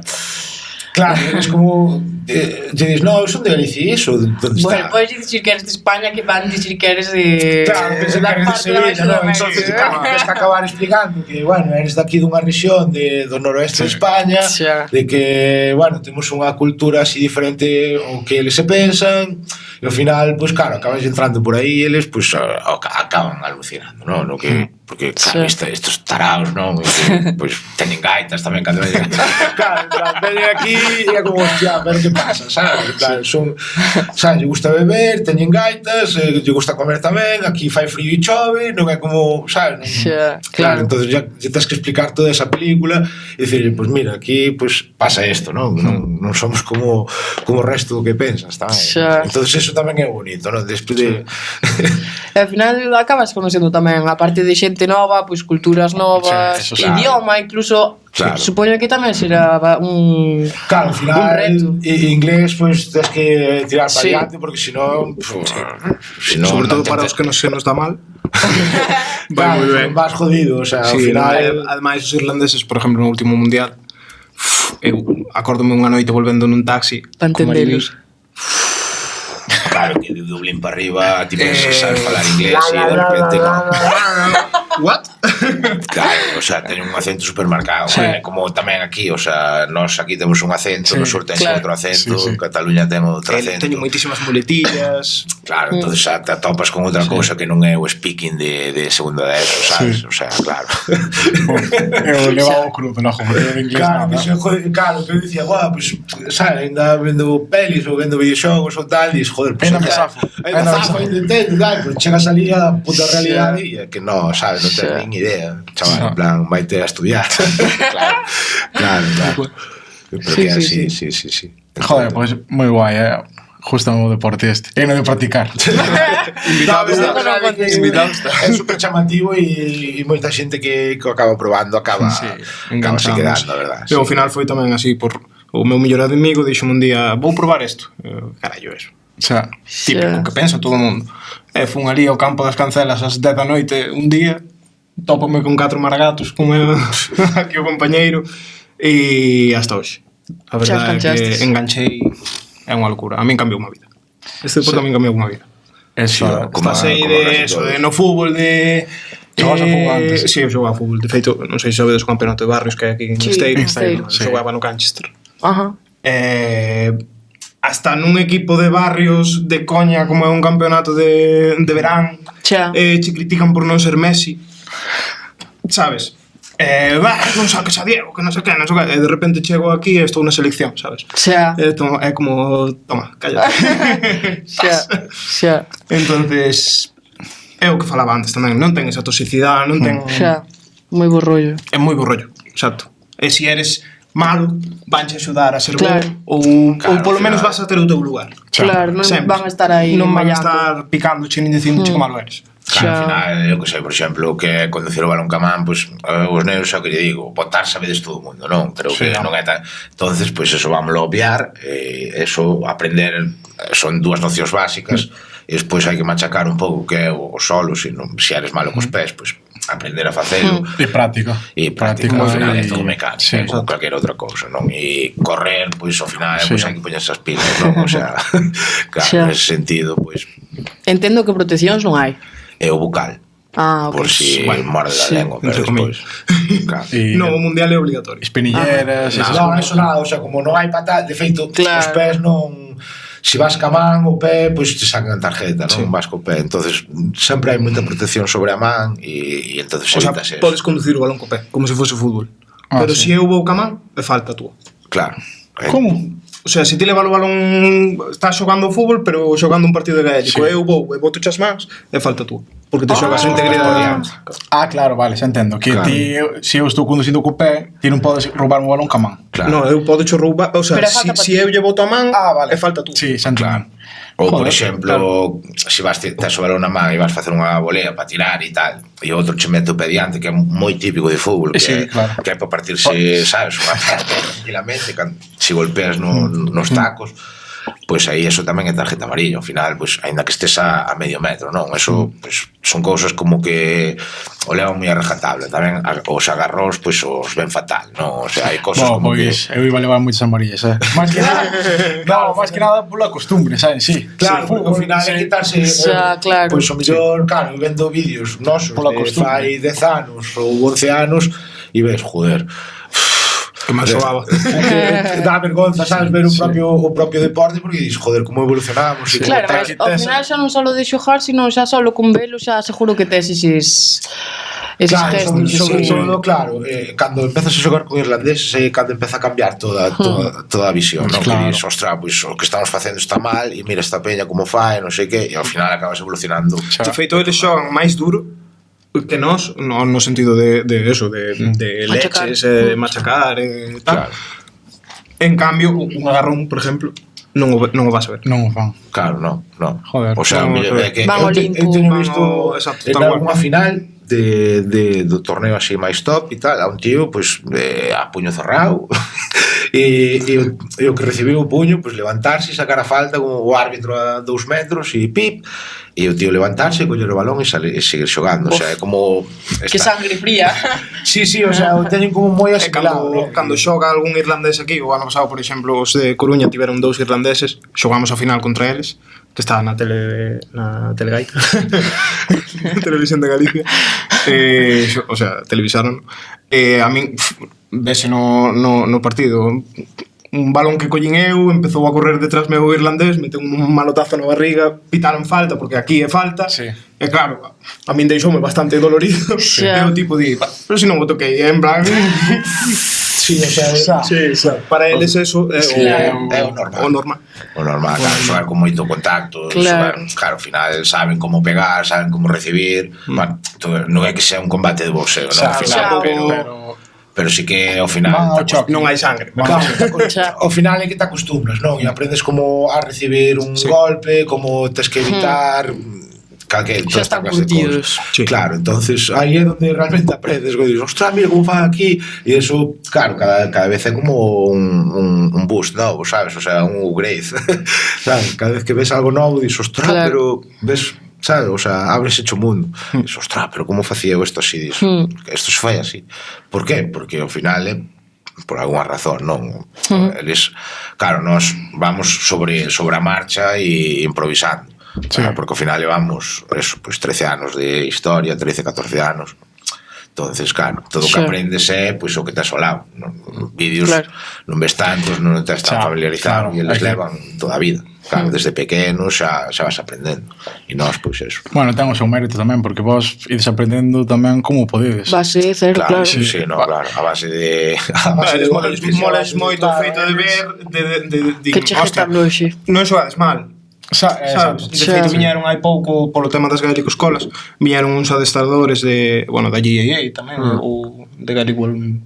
Speaker 3: Claro, es como dices, no, son de Galicia, eso, ¿dónde
Speaker 4: Bueno,
Speaker 3: está?
Speaker 4: podes dicir que eres de España, que van dicir que eres de...
Speaker 3: Claro, pensé que
Speaker 4: da
Speaker 3: eres de
Speaker 4: parte da
Speaker 3: Sevilla, ¿no?
Speaker 4: Sudamérica.
Speaker 3: Entonces, claro, tienes que acabar explicando que, bueno, eres de aquí dunha rexión do noroeste de España,
Speaker 4: Xa.
Speaker 3: de que, bueno, temos unha cultura así diferente ao que eles se pensan, e ao final, pues claro, acabas entrando por aí e eles, pues, acaban alucinando, ¿no? No que, porque, claro, estos taraos, ¿no? Pues teñen gaitas tamén cando veñen. Claro, en plan, veñen aquí e é como, hostia, pero que pasa, sabes? En plan, son, sabes, lle gusta beber, teñen gaitas, lle gusta comer tamén, aquí fai frío e chove, non é como, sabes? Non,
Speaker 4: Xa,
Speaker 3: claro,
Speaker 4: claro.
Speaker 3: entonces ya tens que explicar toda esa película e dicir, pues mira, aquí pues pasa isto, non? Non somos como o resto do que pensas, tamén.
Speaker 4: Xa.
Speaker 3: Entonces eso tamén é bonito, non? Despois de
Speaker 4: E ao final acabas conocendo tamén, a parte de xente nova, pois culturas novas,
Speaker 1: Sí, eso sí.
Speaker 4: idioma, incluso,
Speaker 3: Claro.
Speaker 4: supoño que tamén será un...
Speaker 3: Claro, al final
Speaker 4: Un reto.
Speaker 3: inglés pues tens que tirar para
Speaker 4: Sí.
Speaker 3: adiante porque si no
Speaker 2: Sobre todo para os que non se nos dá mal. Vai moi ben.
Speaker 3: vas jodido, o sea, al
Speaker 2: Sí,
Speaker 3: final
Speaker 2: ademais os irlandeses, por exemplo, no último mundial, eu acórdome unha noite volvendo nun taxi
Speaker 4: Pa
Speaker 2: con
Speaker 4: entendelos.
Speaker 2: Mariluz.
Speaker 3: claro que de Dublín para arriba ti pensas que sabes falar inglés e de repente no.
Speaker 2: What?
Speaker 3: Claro, o sea, teñen un acento supermarcado, como tamén aquí, o sea, nós aquí temos un acento, no sur tens
Speaker 4: claro.
Speaker 3: outro acento,
Speaker 1: Sí, sí.
Speaker 3: Cataluña ten outro acento.
Speaker 2: Teño moitísimas muletillas.
Speaker 3: Claro, entonces xa te atopas con outra cousa que non é o speaking de segunda de eso, sabes? O sea, claro.
Speaker 1: Eu levaba o crudo, no, como que o inglés
Speaker 3: Claro,
Speaker 1: nada.
Speaker 3: pues, joder, claro, que eu dicía, guau, pues, sabes, ainda vendo pelis ou vendo videoxogos ou tal, e dices, joder, pues,
Speaker 1: Ainda me zafo.
Speaker 3: Ainda me zafo, ainda entendo, tal, pero chegas ali a puta realidade e é que no, sabes, non tens nin idea, chaval, en plan, vaite a estudiar. claro. Pero
Speaker 4: Sí,
Speaker 3: que
Speaker 4: sí,
Speaker 3: así, sí.
Speaker 1: Joder, pois moi guai, justo o deporte este. E non de practicar.
Speaker 3: Invitados,
Speaker 2: Invitados.
Speaker 3: é super chamativo e moita xente que acaba probando acaba se quedando, a verdad.
Speaker 2: E ao final foi tamén así por o meu mellor amigo dixome un día, vou probar isto. Carallo, eso.
Speaker 1: Xa.
Speaker 2: Típico que pensa todo o mundo. E fun ali ao campo das Cancelas ás 10 da noite un día, tópome con 4 margatos como aquí o compañeiro e hasta hoxe. A verdade é que enganchei, é unha locura. A min cambiou unha vida. Este deporte a min cambiou unha vida.
Speaker 1: Eso.
Speaker 3: Como
Speaker 2: Estás aí
Speaker 3: como
Speaker 2: de
Speaker 3: casi
Speaker 2: eso,
Speaker 3: todos.
Speaker 2: de no fútbol, de...
Speaker 1: Xogabas a fútbol antes?
Speaker 2: Sí, eu xogaba a fútbol. De feito, non sei se sabedes o campeonato de barrios que hai aquí en
Speaker 4: Sí,
Speaker 2: Esteiro.
Speaker 4: Esteiro,
Speaker 1: sí.
Speaker 2: Xogaba no Manchester.
Speaker 4: Ajá.
Speaker 2: Hasta nun equipo de barrios de coña como é un campeonato de verán,
Speaker 4: Xa.
Speaker 2: che critican por non ser Messi, sabes? Non saques a Diego, que non sei que, non sei que. E de repente chego aquí e estou na selección, sabes?
Speaker 4: Xa.
Speaker 2: É como, toma, cállate.
Speaker 4: Xa.
Speaker 2: Entonces, é o que falaba antes tamén, non ten esa toxicidade, non ten...
Speaker 4: Xa. Moi bo rollo.
Speaker 2: É moi bo rollo, exacto. E se eres malo, vanche axudar a ser
Speaker 4: Claro.
Speaker 2: bo, ou polo menos vas a ter o teu lugar.
Speaker 4: Claro, non
Speaker 2: Sempre.
Speaker 4: van a estar aí
Speaker 2: non van a
Speaker 4: mallando.
Speaker 2: estar picándoche nin dicíndoche que malo eres.
Speaker 3: Claro, al
Speaker 4: Xa.
Speaker 3: final, eu que sei, por exemplo, que conducir o balón camán, pues, os neos xa que lle digo, botar sabedes todo o mundo, non? Creo que non é tan... Entonces, pues eso vámoslo obviar, eso aprender son dúas nocións básicas, e despois hai que machacar un pouco que é o solo, se eres malo cos pés, pues aprender a facelo.
Speaker 1: E práctico.
Speaker 3: E práctico, ao final é todo mecánico,
Speaker 1: Sí.
Speaker 3: como calquera outra cousa, non? E correr, pois ao final,
Speaker 1: Sí.
Speaker 3: pois hai que poñerse as pilas, non? O sea, claro,
Speaker 4: Xa.
Speaker 3: nese sentido, pois
Speaker 4: Entendo que proteccións non hai.
Speaker 3: é o bucal.
Speaker 4: Ah, ok.
Speaker 3: por si morde la lengua, pero
Speaker 2: entre
Speaker 3: despois. Claro.
Speaker 1: E
Speaker 2: No, o mundial é obligatorio.
Speaker 1: espinilleras, esas
Speaker 3: Non,
Speaker 1: cousas.
Speaker 3: eso nada, o sea, como non hai patada, de feito,
Speaker 4: Claro.
Speaker 3: os pés non... Se vas ca man o pé, pois te sacan a tarjeta, non vas co pé. Entonces, sempre hai moita protección sobre a man e entonces
Speaker 2: O sea,
Speaker 3: evitas eso.
Speaker 2: podes conducir o balón co pé, como se fose fútbol.
Speaker 1: Ah,
Speaker 2: Pero
Speaker 1: sí.
Speaker 2: se eu vou ca man, é falta túa.
Speaker 3: Claro.
Speaker 1: Como?
Speaker 2: O sea, se ti leva o balón, estás xogando o fútbol, pero xogando un partido de gaélico, eu vou e boto as mans, é falta túa. Porque te xogas a integridade.
Speaker 1: Ah, claro, vale, xa entendo. Que
Speaker 3: Claro.
Speaker 1: ti, se eu estou conducindo co pé, ti non podes roubar un balón ca man.
Speaker 3: Claro.
Speaker 2: No, eu podo cho roubar, o sea,
Speaker 4: Pero é falta pa
Speaker 2: si
Speaker 4: ti.
Speaker 2: eu lle boto a man, é falta túa.
Speaker 1: Sí, xa entendo.
Speaker 3: Ou, por
Speaker 1: Joder,
Speaker 3: exemplo, se vas tes o balón na man e vas facer unha volea para tirar e tal, e outro che mete o pé diante, que é moi típico de fútbol, que,
Speaker 1: Sí, claro.
Speaker 3: que é para partirse, sabes, unha tranquilamente, se golpeas nos tacos, pois aí eso tamén é tarjeta amarilla. Ao final, pois, aínda que estés a medio metro, non? Eso, pois, son cousas como que o levan moi a rajatable. Tamén os agarros, pois, os ven fatal, non? O sea, hai cousas como
Speaker 1: pois, eu iba a levar moitas amarillas, Máis que nada, no, máis que nada pola costumbre, sabes? Sí.
Speaker 3: Claro,
Speaker 1: Sí,
Speaker 3: porque ao final é quitarse
Speaker 4: Xa, claro.
Speaker 3: Pois o mellor, claro, vendo vídeos nosos
Speaker 1: Pola
Speaker 3: de
Speaker 1: costumbre.
Speaker 3: fai 10 anos ou 11 anos e ves, joder,
Speaker 2: Que máis xoaba.
Speaker 3: dá vergonza, sabes, ver o propio deporte porque dis, joder, como evolucionamos e como
Speaker 4: Claro,
Speaker 3: tal.
Speaker 4: mas ao final xa non só de xogar, sino xa só con velo, xa seguro que tes eses
Speaker 3: Claro,
Speaker 4: gestos.
Speaker 3: sobre
Speaker 4: sí.
Speaker 3: todo, claro, cando empezas a xogar con irlandeses é cando empeza a cambiar toda a visión, non?
Speaker 1: Claro.
Speaker 3: Que dis, ostra, pois o que estamos facendo está mal e mira esta peña como fai, non sei que, e ao final acabas evolucionando.
Speaker 2: De feito, eles xogan máis duro que nós, no sentido de eso, de
Speaker 4: Machacar.
Speaker 2: leches, de machacar e tal.
Speaker 3: Claro.
Speaker 2: En cambio, un agarrón, por exemplo, non o vas a ver.
Speaker 1: Non o fan.
Speaker 3: Claro, non.
Speaker 1: Joder.
Speaker 3: O sea,
Speaker 2: Non,
Speaker 3: mellor é que
Speaker 4: van ao limpo,
Speaker 3: eu teño
Speaker 2: van
Speaker 3: visto
Speaker 2: ao- exacto,
Speaker 3: en
Speaker 2: tal cual.
Speaker 3: algunha final do torneo así máis top e tal, a un tío pois a puño cerrado e o que recibiu o puño pois levantarse e sacar a falta como o árbitro a 2 metros e pip, e o tío levantarse, coller o balón e seguir xogando. O sea, é como
Speaker 4: Que sangre fría.
Speaker 3: Sí, o sea, o teñen como moi
Speaker 2: E
Speaker 3: asimilado, ¿no?
Speaker 2: cando xoga algún irlandés aquí, o ano pasado, por exemplo, os de Coruña tiveron 2 irlandeses, xogamos a final contra eles, que estaba na Telegaita, na Televisión de Galicia, o sea, televisaron. A min, vese no partido, un balón que collín eu, empezou a correr detrás meu irlandés, meteu un malotazo na barriga, pitaron falta, porque aquí é falta,
Speaker 1: Sí.
Speaker 2: e claro, a min deixoume bastante dolorido,
Speaker 4: Sí.
Speaker 2: e o tipo di, pero se non o toquei, en plan...
Speaker 3: Sí, o sea,
Speaker 2: Para eles eso é
Speaker 3: o normal.
Speaker 2: o normal.
Speaker 3: O normal, claro, xogar con moito contacto,
Speaker 4: Claro.
Speaker 3: claro, ao final saben como pegar, saben como recibir, bueno, todo, non é que sea un combate de boxeo, non?
Speaker 1: Xa,
Speaker 3: Ao final,
Speaker 4: xa,
Speaker 3: pero sí que ao final
Speaker 1: Van ao choque.
Speaker 2: Non hai sangre.
Speaker 3: Claro,
Speaker 4: Xa.
Speaker 3: ao final é que te acostumbras, non? E aprendes como a recibir un golpe, como tes que evitar calquer
Speaker 4: Xa están
Speaker 3: clase de
Speaker 4: curtidos.
Speaker 3: cousas. Claro, entonces aí é onde realmente aprendes, que dices, ostras, mira como fan aquí, e eso, claro, cada vez é como un boost novo, sabes? O sea, un upgrade. Sabes? Cada vez que ves algo novo, dices, ostras,
Speaker 4: Claro.
Speaker 3: pero ves, sabes? O sea, abres hecho mundo. Dices, ostras, pero como facía eu isto así? Dices, isto se fai así. Por qué? Porque ao final é por algunha razón, non? Eles, claro, nós vamos sobre a marcha e improvisando.
Speaker 1: Sí.
Speaker 3: Porque ao final levamos eso, pues 13 anos de historia, 13, 14 anos. Entonces, claro, todo o que
Speaker 4: Xa.
Speaker 3: aprendes é pois o que tes ao lado. Vídeos
Speaker 4: Claro.
Speaker 3: non ves tantos, non tes tan
Speaker 1: Xa,
Speaker 3: familiarizado,
Speaker 1: claro,
Speaker 3: e eles
Speaker 1: hai que-
Speaker 3: levan toda a vida. Claro, desde pequeno xa vas aprendendo. E nós, pois eso.
Speaker 1: Bueno, ten o seu mérito tamén, porque vos ides aprendendo tamén como podedes.
Speaker 4: Base, certo,
Speaker 3: Claro,
Speaker 4: claro.
Speaker 3: sí, no, claro, a base de
Speaker 2: Moles moito o feito de ver de
Speaker 4: Que chegue tan lonxe.
Speaker 2: non xogades mal. Sabes? De feito, viñeron hai pouco polo tema das Gaelic Escolas, viñeron uns adestradores de, bueno, da GAA tamén, ou de Gaelic World,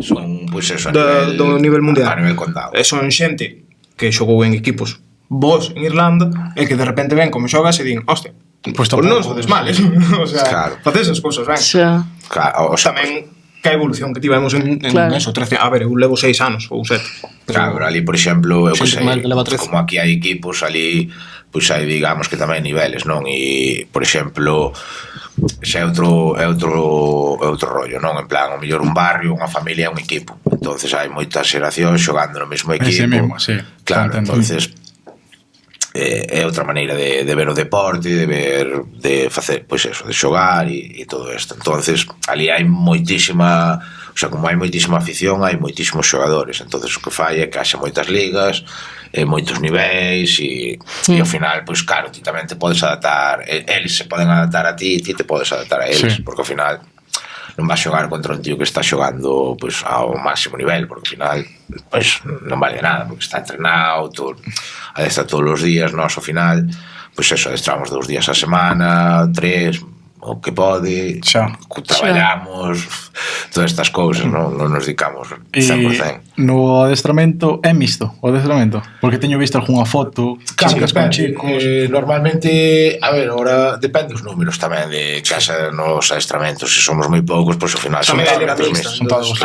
Speaker 3: son, pois eso,
Speaker 2: do nivel mundial.
Speaker 3: A nivel condado.
Speaker 2: E son xente que xogou en equipos vos en Irlanda e que de repente ven como xogas e din, hostia,
Speaker 1: Pois
Speaker 2: pues non
Speaker 1: tampouco,
Speaker 2: sodes males. O sea,
Speaker 3: Claro.
Speaker 2: facedes as cousas ben.
Speaker 4: Xa.
Speaker 3: Claro, o sea,
Speaker 2: Tamén que a evolución que tivemos en
Speaker 4: Claro.
Speaker 2: eso, 13, a ver, eu levo 6 anos ou 7.
Speaker 3: Claro, pero ali, por exemplo, eu que sei,
Speaker 2: Xente máis que leva 13.
Speaker 3: como aquí hai equipos, ali, pois hai, digamos, que tamén niveles, non? E, por exemplo, xa é outro rollo, non? En plan, o mellor un barrio, unha familia é un equipo. Entonces hai moitas xeracións xogando no mesmo equipo.
Speaker 1: Ese mesmo, sí.
Speaker 3: Claro,
Speaker 1: Entendo.
Speaker 3: entonces é outra maneira de ver o deporte, de facer, pois eso, de xogar e todo isto. Entonces, ali hai moitísima, o sea, como hai moitísima afición, hai moitísimos xogadores. Entonces, o que fai é que haxa moitas ligas, moitos niveis e ao final, pois claro, ti tamén te podes adaptar, eles se poden adaptar a ti te podes adaptar a eles, porque ao final non vas xogar contra un tío que está xogando pois ao máximo nivel, porque ao final pois non vale nada, porque está entrenado adestra todos os días. Nós ao final pois eso, adestramos 2 días a semana, 3, o que pode, traballamos todas estas cousas, non nos dedicamos 100%.
Speaker 1: No adestramento é mixto o adestramento, porque teño visto algunha foto, chicas con chicos.
Speaker 3: Normalmente, a ver, ahora depende os números tamén de que haxa nos adestramentos. Se somos moi poucos, pois ao final
Speaker 2: tamén é liga mixta,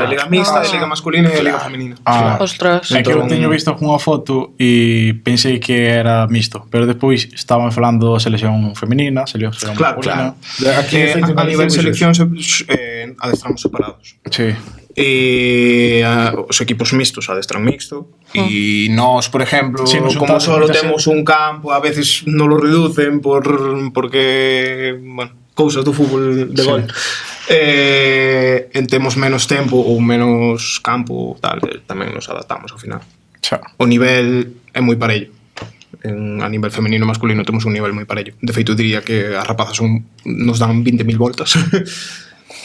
Speaker 2: a liga mixta, a liga masculina e a liga femenina.
Speaker 4: Ostras.
Speaker 1: É que eu teño visto algunha foto e pensei que era mixto, pero despois estaban falando selección femenina, selección masculina.
Speaker 2: Aquí, a nivel selección adestramos separados.
Speaker 1: Sí.
Speaker 2: Os equipos mixtos adestran mixto e nós, por exemplo, como solo temos un campo, a veces non lo reducen porque, bueno, cousas do fútbol de gol, temos menos tempo ou menos campo, tal, tamén nos adaptamos ao final. O nivel é moi parello. A nivel femenino e masculino temos un nivel moi parello. De feito, diría que as rapazas nos dan 20.000 voltas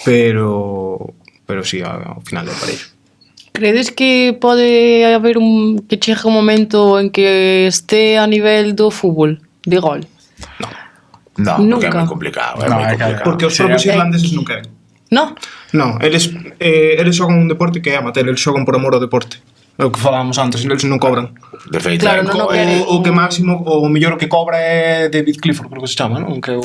Speaker 2: pero sí, ao final é parello.
Speaker 4: Credes que pode haber que chegue un momento en que este a nivel do fútbol de gol?
Speaker 3: Non, porque é moi complicado,
Speaker 2: porque os propios irlandeses non queren.
Speaker 4: Non,
Speaker 2: eles xogan un deporte que é amateur, eles xogan por amor ao deporte. É o que falábamos antes, eles non cobran.
Speaker 3: De feito,
Speaker 4: claro,
Speaker 2: o que máximo, o mellor que cobra é David Clifford, creo que se chama, non? Que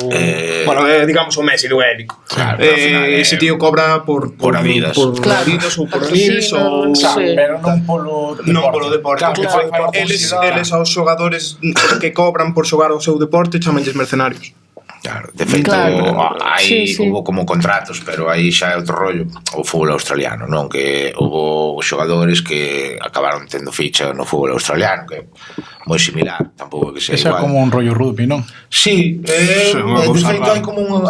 Speaker 2: bueno, é, digamos, o Messi do gaélico.
Speaker 3: Claro,
Speaker 2: ese tío cobra por
Speaker 3: Adidas.
Speaker 2: Por Adidas ou por Adidas ou...
Speaker 1: Pero non polo deporte.
Speaker 2: Eles aos xogadores que cobran por xogar o seu deporte chamanlles mercenarios.
Speaker 3: Claro, de feito, aí hubo como contratos, pero aí xa é outro rollo. O fútbol australiano, non? Que hubo xogadores que acabaron tendo ficha no fútbol australiano, que moi similar, tampouco que sea igual.
Speaker 1: Esa é como un rollo rugby, non?
Speaker 3: Sí, de feito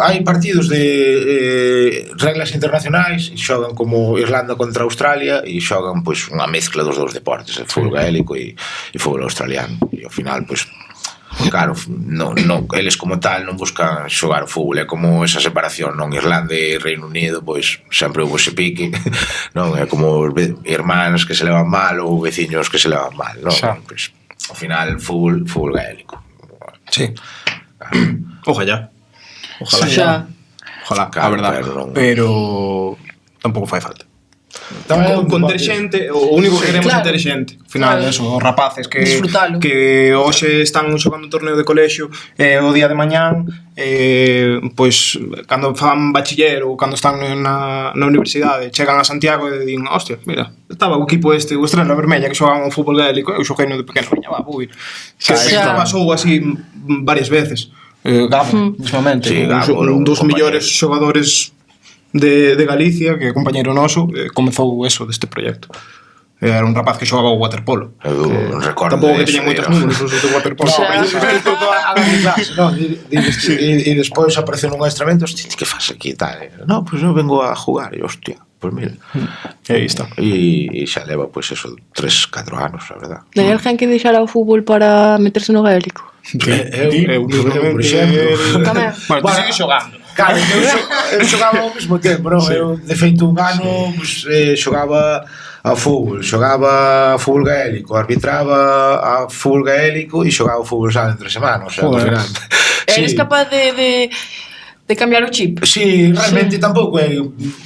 Speaker 3: hai partidos de reglas internacionais e xogan como Irlanda contra Australia e xogan pois unha mezcla dos dous deportes, o fútbol gaélico e fútbol australiano. E ao final, pois claro, non, eles como tal non buscan xogar o fútbol, é como esa separación, non? Irlanda e Reino Unido, pois sempre houve ese pique, non? É como irmáns que se levan mal ou veciños que se levan mal, non? Pois, ao final, fútbol gaélico.
Speaker 2: Sí. Ojalá, a verdade, pero tampouco fai falta. Con ter xente, o único que queremos é ter xente. Ao final, eso, os rapaces que hoxe están xogando un torneo de colexio o día de mañán, pois cando fan bachiller ou cando están na universidade chegan a Santiago e din, hostia, mira, estaba o equipo este, o Estrela Vermella que xogaban o fútbol gaélico, eu xoguei no de pequeno, veña, va, vou ir. Que pasou así varias veces. Gabo, mismamente, un dos millores xogadores de Galicia, que é compañeiro noso, comezou eso deste proxecto. Era un rapaz que xogaba o waterpolo.
Speaker 3: Eu recordo
Speaker 2: tampouco que teña moitos números os de waterpolo.
Speaker 3: E despois apareceu nun adestramento, hostia, que faz aquí? Non, pois eu vengo a jugar. E hostia, pois mira.
Speaker 2: E aí está.
Speaker 3: E xa leva, pois eso, 3-4 anos, a verdad.
Speaker 4: Hai alguén que deixara o fútbol para meterse no gaélico?
Speaker 3: Eu, por exemplo.
Speaker 2: Bueno, tú sigues xogando.
Speaker 3: Claro, eu xogaba ao mesmo tempo, non? Eu, de feito, un ano xogaba ao fútbol, xogaba a fútbol gaélico, arbitraba a fútbol gaélico e xogaba o fútbol sala entre semana, o sea, ao final.
Speaker 4: Eres capaz de cambiar o chip?
Speaker 3: Sí, realmente tampouco é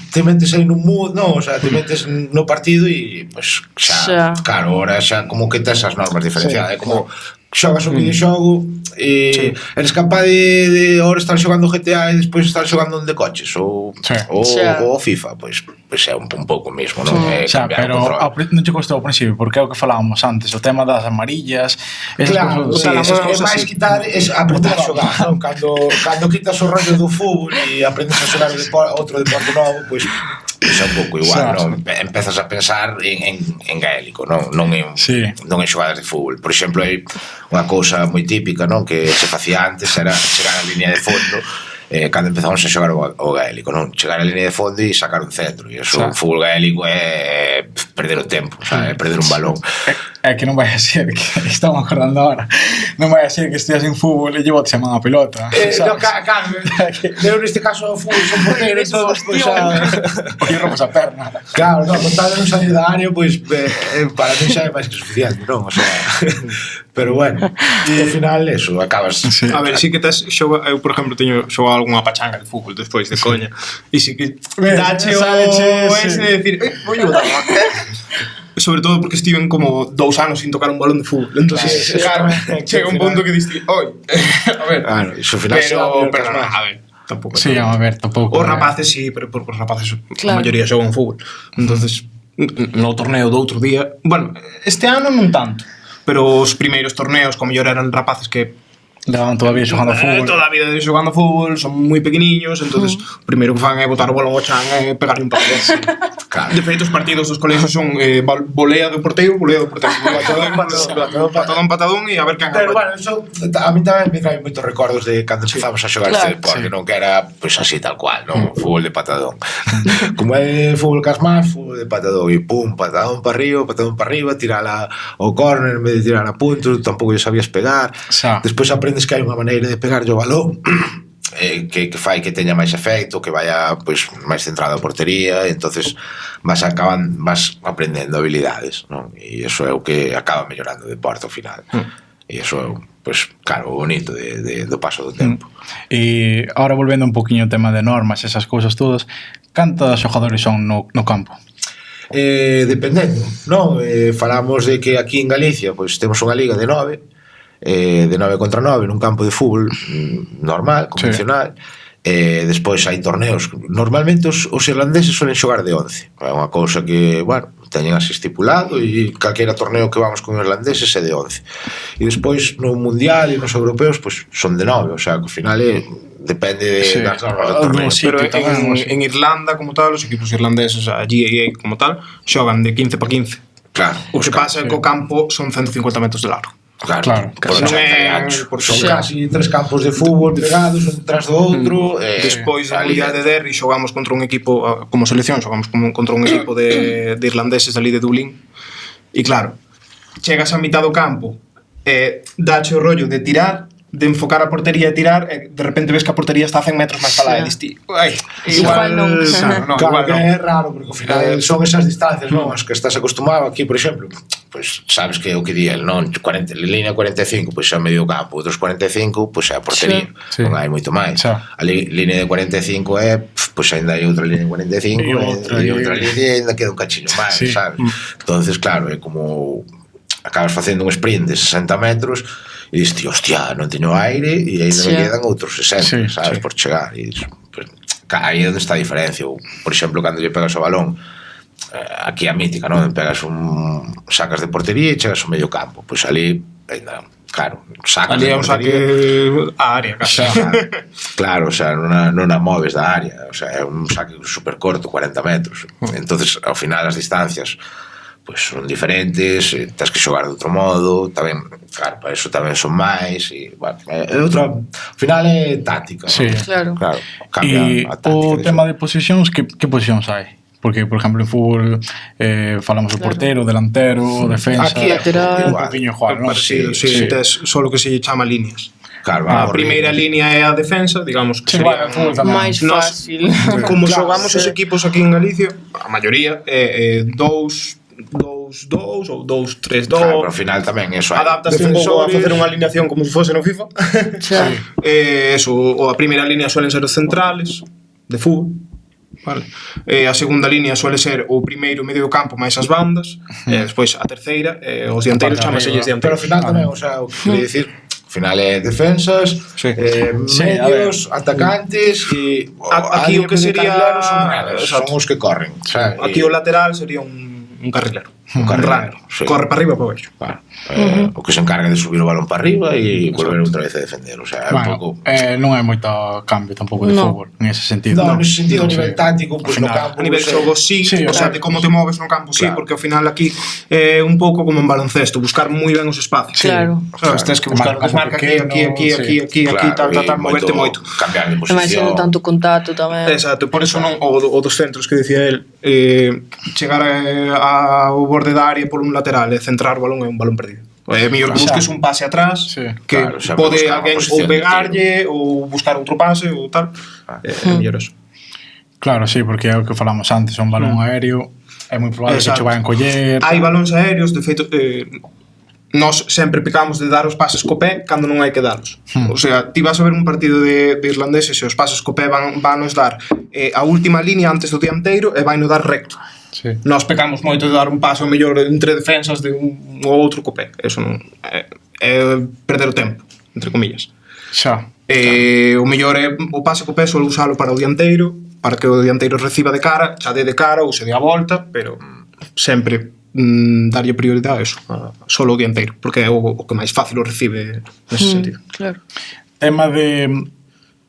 Speaker 3: te metes aí nun mood, non, o sea, te metes no partido e, pois, xa, claro, ahora xa como que tes as normas diferenciadas, é como xogas un videoxogo e eres capaz de ahora estar xogando GTA e despois estar xogando un de coches ou FIFA, pois é un pouco mesmo, non?
Speaker 1: Pero non che costou ao principio, porque é o que falábamos antes, o tema das amarillas,
Speaker 3: claro, é máis quitar, aprender a xogar, non? Cando quitas o rollo do fútbol e aprendes a xogar outro deporte novo, pois é un pouco igual, non? Empezas a pensar en gaélico, non en xogadas de fútbol. Por exemplo, hai unha cousa moi típica, non, que se facía antes era chegar á línea de fondo cando empezamos a xogar o gaélico, non? Chegar á línea de fondo e sacar un centro, e eso, o fútbol gaélico é perder o tempo, é perder un balón.
Speaker 1: É que non vai a ser que estamos acordando ahora, non vai a ser que esteas en fútbol e llevo te chaman a pelota,
Speaker 3: no, claro, pero neste caso o fútbol son porteros e todos, pois
Speaker 1: o que rompes a perna.
Speaker 3: Claro, non, con tal de non salir da área, pois para mí xa é máis que suficiente, non? O sea, pero bueno, e ao final eso, acabas...
Speaker 2: A ver, sí que tes xoga, eu por exemplo teño xogado algunha pachanga de fútbol despois de coña, e sí que dache o ese de decir, vou botar sobre todo porque estiven como 2 anos sin tocar un balón de fútbol, entonces claro, chega un punto que diste, oi, a ver,
Speaker 3: claro, iso final
Speaker 2: pero a ver, tampouco.
Speaker 1: Sí, a ver, tampouco.
Speaker 2: Os rapaces sí, pero os rapaces a maioría xogan fútbol. Entonces, no torneo do outro día, bueno, este ano non tanto, pero os primeiros torneos, como mellor eran rapaces que
Speaker 1: levan toda a vida xogando fútbol.
Speaker 2: Toda a vida xogando fútbol, son moi pequeniños, entonces o primeiro que fan é botar o balón ao chan e pegarle un patadón. Claro. De feito, os partidos dos colexios son volea do porteiro, patadón e a ver quen.
Speaker 3: Pero bueno, eso a mí tamén me trae moitos recordos de cando empezamos a xogar este deporte, non que era pois así tal cual, non? Fútbol de patadón. Como é fútbol casmás, fútbol de patadón e pum, patadón para arriba, tirala ao córner en vez de tirar a punto, tampouco lle sabías pegar. Despois aprendes que hai unha maneira de pegarlle o balón que fai que teña máis efecto, que vaya pois máis centrado a portería, e entonces vas aprendendo habilidades, non? E iso é o que acaba mellorando o deporte ao final. E iso é, pois, claro, o bonito do paso do tempo.
Speaker 1: E agora volvendo un poquinho ao tema de normas, esas cousas todas, cantos xogadores son no campo?
Speaker 3: Dependendo, non? Falamos de que aquí en Galicia pois temos unha liga de 9 contra 9 nun campo de fútbol normal, convencional. Despois hai torneos, normalmente os irlandeses suelen xogar de 11, é unha cousa que, bueno, teñen así estipulado, e calquera torneo que vamos con irlandeses é de 11, e despois no mundial e nos europeos pois son de 9, o sea, que ao final depende das normas do torneo.
Speaker 2: Pero en Irlanda como tal, os equipos irlandeses, a GAA como tal, xogan de 15 para 15.
Speaker 3: Claro,
Speaker 2: o que pasa é que o campo son 150 metros de largo.
Speaker 3: Claro, son casi 3 campos de fútbol pegados un tras do outro.
Speaker 2: Despois da Liga de Derry xogamos contra un equipo, como selección, xogamos contra un equipo de irlandeses ali de Dublín. E claro, chegas a mitad do campo e dache o rollo de tirar, de enfocar a portería e tirar, e de repente ves que a portería está a 100 metros máis para lá, e diste, igual non.
Speaker 3: Claro, que é raro, porque ao final son esas distancias, non? As que estás acostumado aquí, por exemplo, pois sabes que o que di el, non? Línea 45, pois é medio campo, outros 45, pois é a portería, non hai moito máis. A línea de 45 é, pois ainda hai outra línea de 45 e outra línea e ainda queda un cachillo máis, sabes? Entonces, claro, é como acabas facendo un sprint de 60 metros e diste, hostia, non teño aire e ainda me quedan outros 60, sabes, por chegar. E pues, aí é onde está a diferencia. Ou, por exemplo, cando lle pegas o balón, aquí a mítica, non? Sacas de portería e chegas ao medio campo, pois ali ainda, claro, sacas de portería,
Speaker 2: saque a área, casi.
Speaker 3: Claro, o sea, non a moves da área, o sea, é un saque super corto, 40 metros. Entonces, ao final as distancias pois son diferentes, tens que xogar de outro modo, tamén, claro, para eso tamén son máis, e, bueno, ao final é táctica.
Speaker 1: Sí,
Speaker 3: claro.
Speaker 1: E o tema de posicións, que posicións hai? Porque, por exemplo, en fútbol falamos do portero, delantero, defensa,
Speaker 2: aquí lateral,
Speaker 1: un poquinho igual, non?
Speaker 2: Sí, tes solo que se chama líneas.
Speaker 3: Claro,
Speaker 2: a primeira línea é a defensa, digamos que sería
Speaker 4: máis fácil.
Speaker 2: Como xogamos os equipos aquí en Galicia, a maioría é 2-2 ou 2-3-2.
Speaker 3: Claro, pero ao final tamén eso
Speaker 2: adaptas un pouco a facer unha alineación como se fose no FIFA. Eso, a primeira línea suelen ser os centrales de fútbol, vale? A segunda línea suele ser o primeiro medio campo máis as bandas, e despois a terceira, os dianteiros chamaselles dianteiros.
Speaker 3: Pero ao final tamén, o sea, o que quería dicir, ao final é defensas, medios, atacantes, e
Speaker 2: aquí o que sería
Speaker 3: son os que corren.
Speaker 2: Aquí o lateral sería un un carrilero.
Speaker 3: Un carrilero,
Speaker 2: runner.
Speaker 3: sí.
Speaker 2: Corre para arriba e para baixo.
Speaker 3: Claro. O que se encarga de subir o balón para arriba e volver outra vez a defender. O sea, é un pouco...
Speaker 1: non hai moito cambio tampouco de fútbol en ese sentido.
Speaker 3: No, nese sentido, a nivel táctico, pues no campo...
Speaker 2: A nivel xogo sí, o sea, de como te moves no campo sí, porque ao final aquí é un pouco como en baloncesto, buscar moi ben os espacios.
Speaker 4: Claro.
Speaker 2: Sabes, tens que buscar o que marca aquí, tal, moverte moito.
Speaker 3: Cambiar de
Speaker 4: E máis sendo
Speaker 3: posición.
Speaker 4: tanto contacto tamén.
Speaker 2: Exacto, por eso non o dos centros que dicía el, chegar ao borde da área por un lateral e centrar o balón é un balón perdido. É mellor que busques un pase atrás, que
Speaker 3: Claro, xa
Speaker 2: pode
Speaker 3: buscar
Speaker 2: alguén
Speaker 3: unha
Speaker 2: ou
Speaker 3: posición de
Speaker 2: pegarlle ou buscar outro pase ou tal. É mellor eso.
Speaker 1: Claro, sí, porque é o que falamos antes, un balón aéreo, é moi probable que
Speaker 2: Exacto.
Speaker 1: che vayan coller.
Speaker 2: Hai balóns aéreos, de feito, nós sempre picamos de dar os pases co pé cando non hai que dalos. O sea, ti vas a ver un partido de irlandeses e os pases co pé van nos dar a última línea antes do dianteiro e vai nos dar recto.
Speaker 1: Sí.
Speaker 2: Nós pecamos moito de dar un paso mellor entre defensas de un ou outro co pé. Eso non é perder o tempo, entre comillas.
Speaker 1: Xa.
Speaker 2: O mellor é o pase co pé só usalo para o dianteiro, para que o dianteiro reciba de cara, xa de cara ou se dé a volta, pero sempre darlle prioridade a eso, solo o dianteiro, porque é o que máis fácil o recibe nese sentido.
Speaker 4: Claro.
Speaker 1: Tema de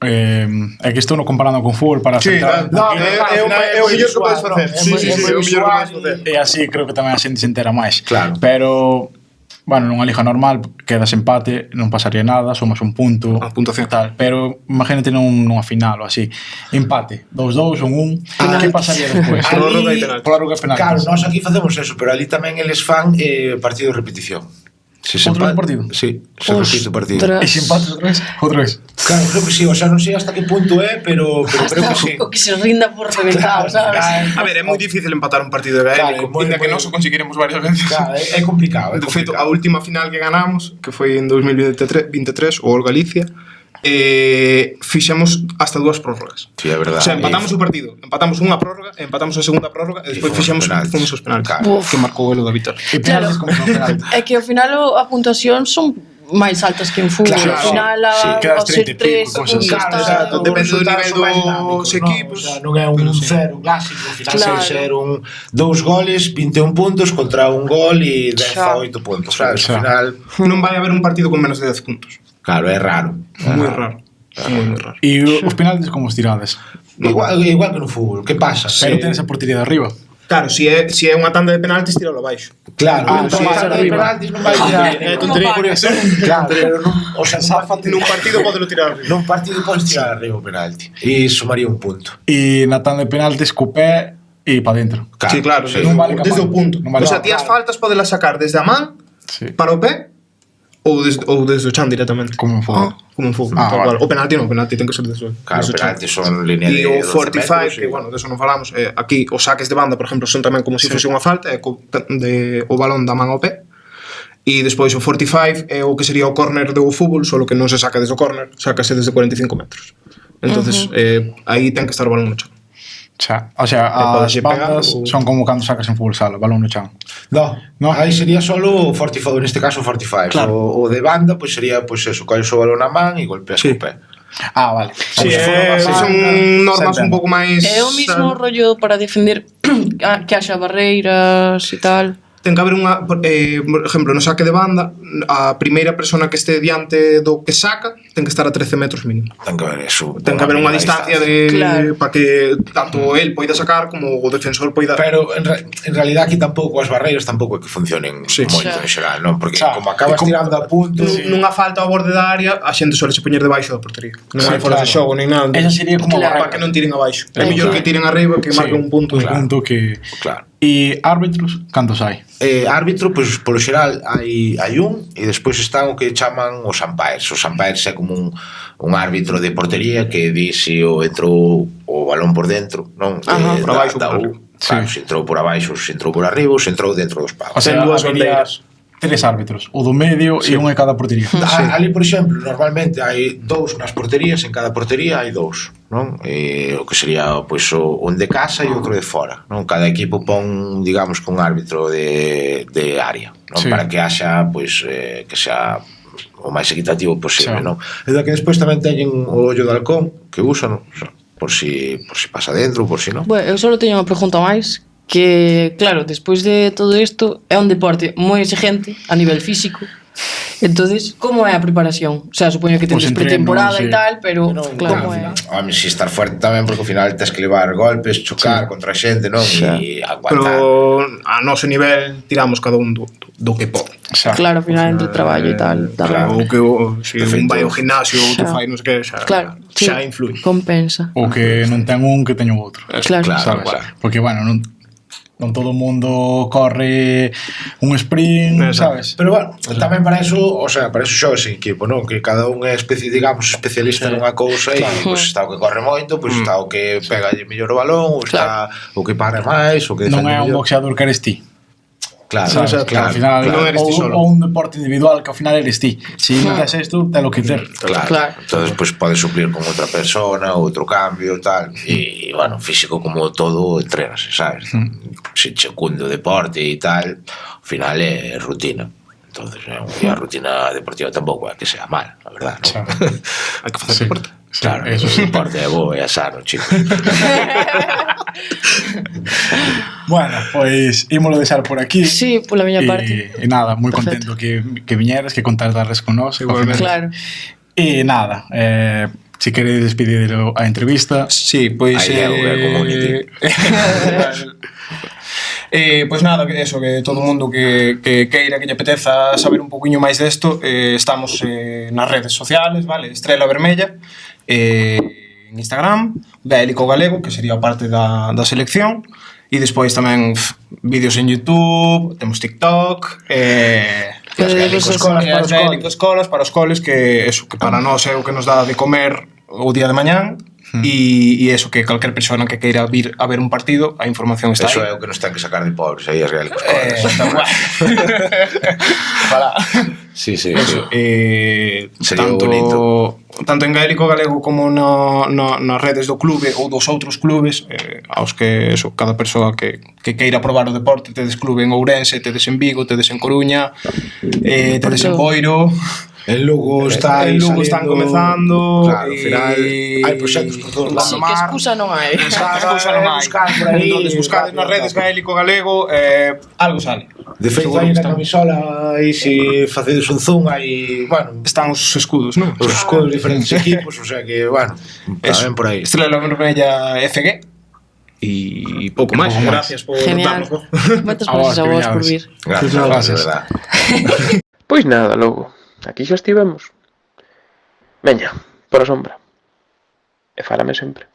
Speaker 1: é que estou no comparando con fútbol para centrar.
Speaker 2: É o mellor que podes facer. Sí, é o mellor que podes facer.
Speaker 1: E así creo que tamén a xente se entera máis.
Speaker 3: Claro.
Speaker 1: Pero bueno, nunha liga normal quedas empate, non pasaría nada, somos un punto,
Speaker 2: A puntuación.
Speaker 1: tal, pero imagínate nunha final ou así, empate, 2-2 ou 1, que pasaría despois?
Speaker 2: Prórroga e penalti.
Speaker 1: Prórroga e penalti.
Speaker 3: Claro, nós aquí facemos eso, pero ali tamén eles fan partido de repetición. Se
Speaker 1: Outro partido?
Speaker 3: Sí, se repite o partido.
Speaker 1: E se empate outra vez?
Speaker 3: Claro, creo que sí, o sea, non sei hasta que punto é, pero creo que sí.
Speaker 4: O que se rinda por reventado, sabes?
Speaker 2: A ver, é moi difícil empatar un partido de gaélico, ainda que nós o conseguiremos varias veces.
Speaker 3: Claro, é complicado, é
Speaker 2: De feito, a
Speaker 3: complicado.
Speaker 2: última final que ganamos, que foi en 2023, o All Galicia, fixemos hasta 2 prórrogas.
Speaker 3: Sí, é verdade.
Speaker 2: O sea, empatamos o partido, empatamos unha prórroga, empatamos a segunda prórroga e despois fixemos os penaltis.
Speaker 3: Claro.
Speaker 2: Que marcou o golo da vitória.
Speaker 1: E penaltis como son penaltis.
Speaker 4: É que ao final a puntuación son máis altas que en fútbol.
Speaker 3: Claro,
Speaker 4: Ao final,
Speaker 1: sí, quedas
Speaker 4: ao ser
Speaker 1: 30 e pico,
Speaker 4: tres,
Speaker 1: cosas
Speaker 4: un
Speaker 1: así.
Speaker 4: está...
Speaker 3: Claro, exacto,
Speaker 2: Depende do
Speaker 3: os
Speaker 2: nivel
Speaker 3: resultados son máis
Speaker 2: dos
Speaker 3: dinámicos,
Speaker 2: equipos.
Speaker 3: O sea, non é un cero clásico, ao final
Speaker 4: Claro.
Speaker 3: ser un 2 goles, 21 puntos contra un gol e 18 puntos, sabes? Ao final,
Speaker 2: Non vai haber un partido con menos de 10 puntos.
Speaker 3: claro, é raro.
Speaker 2: Moi raro. Moi raro.
Speaker 1: E os penaltis como os tirades?
Speaker 3: Igual que no fútbol, que pasa?
Speaker 1: Pero tens a portería de arriba.
Speaker 2: Claro, se é unha tanda de penaltis, tíralo abaixo.
Speaker 3: Claro,
Speaker 1: entón
Speaker 3: si
Speaker 1: vai
Speaker 3: é
Speaker 1: ser
Speaker 3: de
Speaker 1: arriba.
Speaker 3: penaltis non vai tirar.
Speaker 4: tontería
Speaker 2: curiosa.
Speaker 3: Claro, pero non, o sea,
Speaker 2: Nun partido podelo tirar arriba.
Speaker 3: nun partido podes tirar arriba o penalti e sumaría un punto.
Speaker 1: E na tanda de penaltis co pé e para dentro.
Speaker 2: Sí, claro,
Speaker 1: non vale
Speaker 2: desde o
Speaker 1: capaz.
Speaker 2: punto.
Speaker 1: Non vale
Speaker 2: O sea,
Speaker 1: capaz.
Speaker 2: ti as faltas podelas sacar desde a man
Speaker 1: Sí.
Speaker 2: para o pé ou desde o chan directamente.
Speaker 1: Como en fútbol.
Speaker 2: Como en fútbol.
Speaker 1: Ah,
Speaker 2: tal
Speaker 1: vale.
Speaker 2: cual. O penalti non, o penalti ten que ser desde o
Speaker 3: Claro,
Speaker 2: desde o chan.
Speaker 3: penaltis son línea
Speaker 2: E
Speaker 3: de
Speaker 2: o
Speaker 3: 12
Speaker 2: 45,
Speaker 3: metros,
Speaker 2: que bueno, deso non falamos, aquí os saques de banda, por exemplo, son tamén como se fose unha falta, é o balón da man ao pé. E despois o 45 é o que sería o córner do fútbol, solo que non se saca desde o córner, sácase desde 45 metros. Entonces, aí ten que estar o balón no chan.
Speaker 1: Xa. O sea, as
Speaker 2: podes pegar
Speaker 1: bandas
Speaker 2: ou-
Speaker 1: son como cando sacas en fútbol sala, balón no chan.
Speaker 3: No, aí sería solo o 45, neste caso o 45.
Speaker 2: Claro.
Speaker 3: O de banda, pois sería pois eso, colles o balón na man e golpeas
Speaker 2: Sí.
Speaker 3: co pé.
Speaker 1: Ah, vale.
Speaker 2: Sí,
Speaker 1: Como se fora unha
Speaker 2: son
Speaker 1: banda,
Speaker 2: normas
Speaker 1: se
Speaker 2: un pouco máis...
Speaker 4: É o mismo rollo para defender que haxa barreiras e tal.
Speaker 2: Ten que haber unha, por exemplo, no saque de banda, a primeira persona que este diante do que saca ten que estar a 13 metros mínimo.
Speaker 3: Ten que haber eso.
Speaker 2: Ten que haber unha distancia de
Speaker 4: Claro.
Speaker 2: para que tanto el poida sacar como o defensor poida.
Speaker 3: Pero en realidad aquí tampouco as barreiras tampouco é que funcionen
Speaker 2: Sí.
Speaker 3: moito
Speaker 4: Xa.
Speaker 3: en xeral, non? Porque
Speaker 1: Xa.
Speaker 3: como acabas tirando a punto,
Speaker 2: Nunha falta ao borde da área, a xente suele se poñer debaixo da portería. Non hai fora de
Speaker 1: claro.
Speaker 2: xogo nin nada.
Speaker 1: Esa sería como
Speaker 4: Claro.
Speaker 1: barrera.
Speaker 2: Para que non tiren abaixo. É
Speaker 4: Claro.
Speaker 2: mellor que tiren arriba que marquen un punto.
Speaker 1: Un punto que...
Speaker 3: claro.
Speaker 1: E árbitros, cantos hai?
Speaker 3: Árbitro, pois polo xeral hai un e despois están o que chaman os umpires. Os umpires é como un árbitro de portería que di se o entrou o balón por dentro, non?
Speaker 4: Ajá.
Speaker 2: Por abaixo, por arriba.
Speaker 3: Claro, se entrou por abaixo, se entrou por arriba, ou se entrou dentro dos pagos.
Speaker 1: O sea,
Speaker 2: Ten dúas
Speaker 1: habería
Speaker 2: bandeiras.
Speaker 1: 3 árbitros, o do medio e un en cada portería.
Speaker 3: Ali, por exemplo, normalmente hai 2 nas porterías, en cada portería hai 2, non? O que sería pois un de casa e outro de fora, non? Cada equipo pon, digamos, un árbitro de área, non?
Speaker 1: Sí.
Speaker 3: Para que haxa, pois, que xa o máis equitativo posible,
Speaker 1: Sí.
Speaker 3: non? E da que despois tamén teñen o ollo de halcón que usan, por si pasa dentro, por si non.
Speaker 4: Bueno, eu só teño unha pregunta máis, que, claro, despois de todo isto, é un deporte moi exigente a nivel físico. Entonces, como é a preparación? O sea, supoño que tenes pretemporada e tal, pero claro, como é?
Speaker 3: Home, si estar fuerte tamén, porque ao final tens que levar golpes, chocar contra a xente, non? E aguantar.
Speaker 2: Pero a noso nivel tiramos cada un do que pode.
Speaker 4: Claro, ao final entre traballo e tal.
Speaker 2: Claro, o que se un vai ao gimnasio, outro fai, non sei que, xa influi.
Speaker 4: Compensa.
Speaker 1: O que non ten un, que teño outro.
Speaker 4: Claro.
Speaker 1: Porque, bueno, non todo o mundo corre un sprint, sabes?
Speaker 3: Pero bueno, tamén para eso, o sea, para eso xogas en equipo, non? Que cada un é digamos especialista nunha cousa e pois está o que corre moito, pois está o que pega mellor o balón, ou está o que para máis, o que
Speaker 1: non é un boxeador que eres ti.
Speaker 3: Claro,
Speaker 1: sabes,
Speaker 3: claro,
Speaker 1: ao final,
Speaker 2: non eres ti solo.
Speaker 1: ou un deporte individual que ao final eres ti. Si non tes isto, ten lo que ter.
Speaker 3: Claro. Entonces pues podes suplir con outra persona, outro cambio, tal. E, bueno, físico como todo entrenas, sabes? Se che cunde o deporte e tal, ao final é rutina. Entonces, a rutina deportiva tampouco é que sea mal, a verdad, ¿no?
Speaker 2: Hai que facer deporte.
Speaker 3: Claro, eso é deporte, é bo, é sano, chicos.
Speaker 1: Bueno, pois ímolo deixar por aquí.
Speaker 4: Sí, pola miña parte.
Speaker 1: E nada, moi contento que viñeras, que contaras con nós.
Speaker 4: Claro.
Speaker 1: E nada, se queredes despedir a entrevista.
Speaker 2: Sí, pois
Speaker 3: community.
Speaker 2: Pois nada, que eso, que todo o mundo que queira, que lle apeteza saber un poquinho máis desto, estamos nas redes sociales, vale? Estrela Vermella, en Instagram, Gaélico Galego, que sería parte da selección, e despois tamén vídeos en YouTube, temos TikTok, as Gaélico Escolas para os coles, que eso, que para nós é o que nos dá de comer o día de mañán. E eso, que calquer persona que queira vir a ver un partido, a información está aí.
Speaker 3: Eso é o que nos ten que sacar de pobres, aí as Gaélicos Escolas. Sí. Sería bonito.
Speaker 2: Tanto en Gaélico Galego como nas redes do clube ou dos outros clubes, aos que eso, cada persoa que queira probar o deporte, tedes clube en Ourense, tedes en Vigo, tedes en Coruña, tedes en Boiro.
Speaker 3: En Lugo están
Speaker 2: comezando.
Speaker 3: Claro, ao final hai proxectos por todos lados.
Speaker 4: Sí, que excusa non hai.
Speaker 2: Entonces buscades nas redes Gaélico Galego, algo sale.
Speaker 3: De feito, hai na camisola e se facedes un zoom aí, bueno,
Speaker 2: están os escudos, non?
Speaker 3: Os escudos de diferentes equipos, o sea que, bueno, tamén por aí.
Speaker 2: Estrela Vermella FG. E pouco máis. Gracias por darnos voz.
Speaker 4: Moitas gracias a vos por vir.
Speaker 3: Gracias, de verdad.
Speaker 5: Pois nada, logo. Aquí xa estivemos. Veña, por a sombra. E fálame sempre.